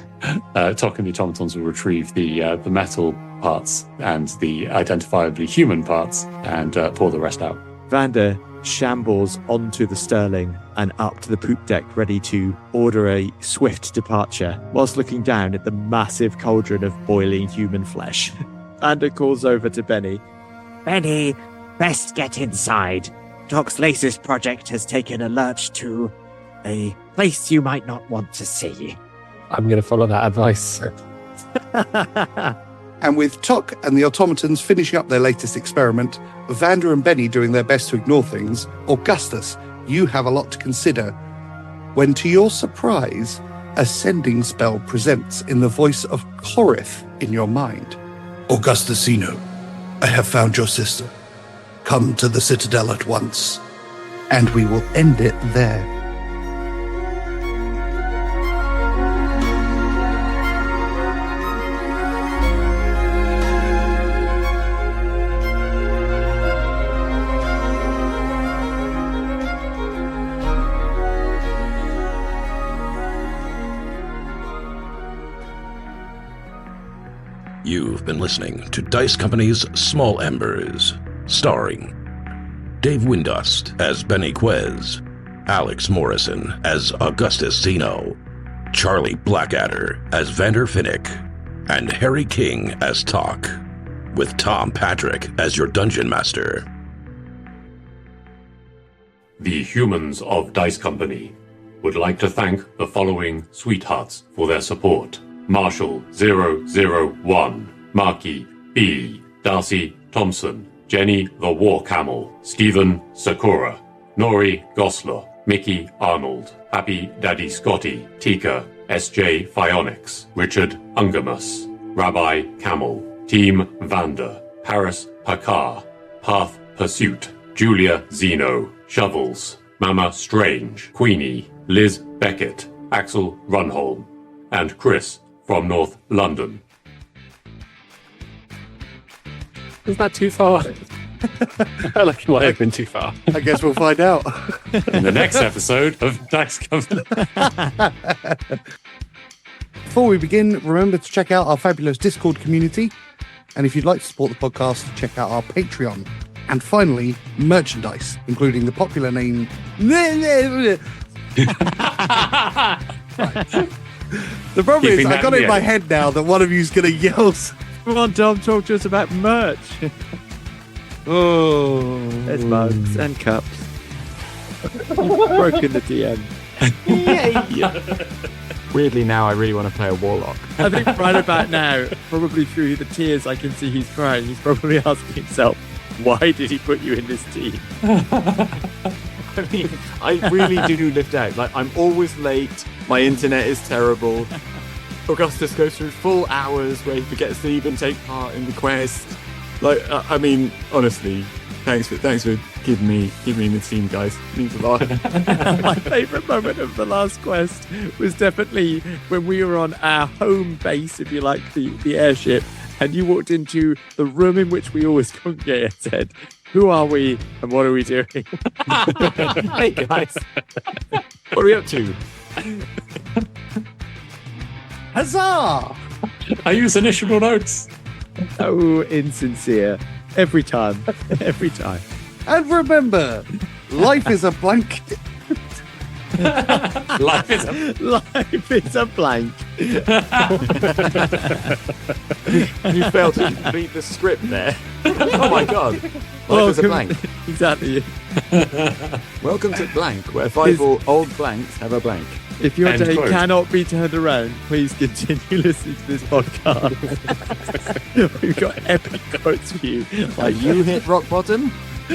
Tock and the automatons will retrieve the metal parts and the identifiably human parts and pour the rest out. Vander shambles onto the Sterling and up to the poop deck, ready to order a swift departure, whilst looking down at the massive cauldron of boiling human flesh. Vander calls over to Bennie. Bennie, best get inside. Tock's latest project has taken a lurch to a place you might not want to see. I'm going to follow that advice. And with Tock and the automatons finishing up their latest experiment, Vander and Bennie doing their best to ignore things, Augustus, you have a lot to consider when, to your surprise, a sending spell presents in the voice of Corith in your mind. Augustus Zeno, I have found your sister. Come to the Citadel at once. And we will end it there. You've been listening to Dice Company's Small Embers, starring Dave Windust as Bennie Quez, Alex Morrison as Augustus Zeno, Charlie Blackadder as Vander Finnick, and Harry King as Tock, with Tom Patrick as your Dungeon Master. The humans of Dice Company would like to thank the following sweethearts for their support. Marshall 001, Marky B, Darcy Thompson, Jenny the War Camel, Stephen Sakura, Nori Gosler, Mickey Arnold, Happy Daddy Scotty, Tika, SJ Phionics, Richard Ungamus, Rabbi Camel, Team Vander, Paris Pakar, Path Pursuit, Julia Zeno, Shovels, Mama Strange, Queenie, Liz Beckett, Axel Runholm, and Chris from North London. Is that too far? I felt like it might have been too far. I guess we'll find out. In the next episode of Dice Company. Before we begin, remember to check out our fabulous Discord community. And if you'd like to support the podcast, check out our Patreon. And finally, merchandise, including the popular name... Right. The problem is, I got it in my head now that one of you's going to yell. Come on, Tom, talk to us about merch. Oh. There's mugs and cups. You've broken the DM. Yay! Weirdly, now I really want to play a warlock. I think right about now, probably through the tears I can see he's crying. He's probably asking himself, why did he put you in this team? I mean, I really do lift out. Like, I'm always late. My internet is terrible. Augustus goes through full hours where he forgets to even take part in the quest. Like, I mean, honestly, thanks for giving me in the team, guys. It means a lot. My favourite moment of the last quest was definitely when we were on our home base, if you like, the airship, and you walked into the room in which we always congregate and said, "Who are we and what are we doing?" Hey, guys. What are we up to? Huzzah! I use initial notes. So insincere. Every time. Every time. And remember, life is a blank... Life is a... Life is a blank. You failed to complete the script there. Oh my god. Life is a blank. Exactly. Welcome to Blank, where 5 old blanks have a blank. If your End day quote. cannot be turned around, please continue listening to this podcast. We've got epic quotes for you. Have you hit rock bottom?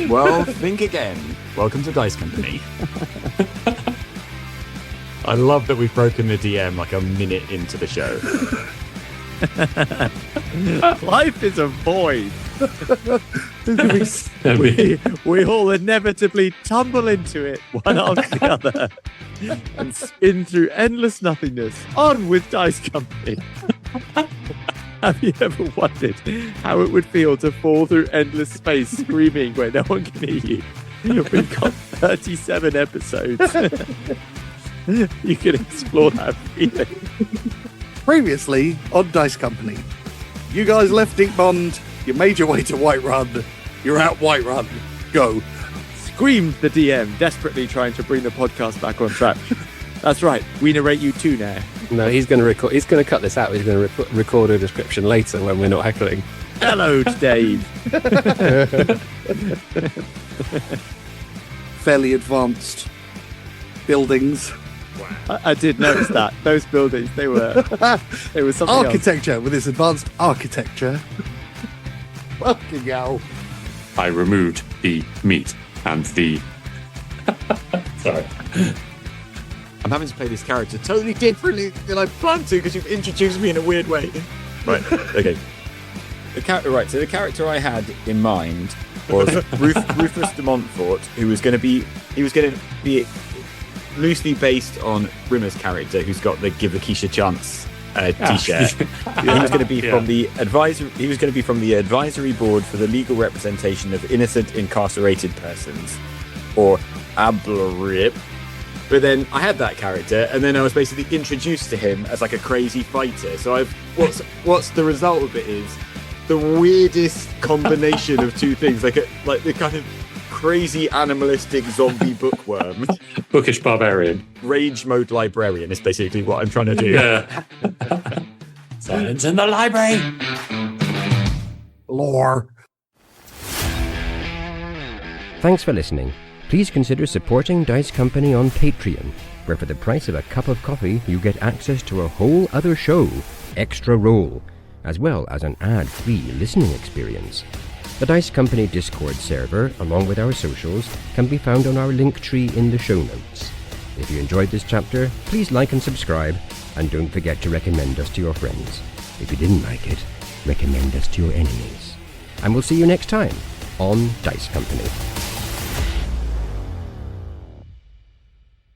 Well, think again. Welcome to Dice Company. I love that we've broken the DM like a minute into the show. Life is a void. We all inevitably tumble into it, one after the other, and spin through endless nothingness. On with Dice Company. Have you ever wondered how it would feel to fall through endless space screaming where no one can hear you? We've got 37 episodes. You can explore that feeling. Previously on Dice Company, you guys left Inkbond, you made your way to Whiterun, you're at Whiterun, go. Screamed the DM, desperately trying to bring the podcast back on track. That's right, we narrate you too now. No, he's going to record. He's going to cut this out. He's going to record a description later when we're not heckling. Hello, Dave. Fairly advanced buildings. I did notice that. Those buildings, they were something architecture else. With this advanced architecture. Fucking hell. I removed the meat and the... Sorry. I'm having to play this character totally differently than I planned to because you've introduced me in a weird way. Right, okay. The character I had in mind was Rufus de Montfort, who was going to be loosely based on Rimmer's character, who's got the "Give Lakeisha a Chance" T-shirt. He was going to be from the advisory. He was going to be from the advisory board for the legal representation of innocent incarcerated persons, or ABLRIP. But then I had that character, and then I was basically introduced to him as like a crazy fighter. So what's the result of it is the weirdest combination of two things, like the kind of crazy animalistic zombie bookworm, bookish barbarian, rage mode librarian is basically what I'm trying to do. Yeah. Silence in the library. Lore. Thanks for listening. Please consider supporting Dice Company on Patreon, where for the price of a cup of coffee, you get access to a whole other show, Extra Roll, as well as an ad-free listening experience. The Dice Company Discord server, along with our socials, can be found on our Linktree in the show notes. If you enjoyed this chapter, please like and subscribe, and don't forget to recommend us to your friends. If you didn't like it, recommend us to your enemies. And we'll see you next time on Dice Company.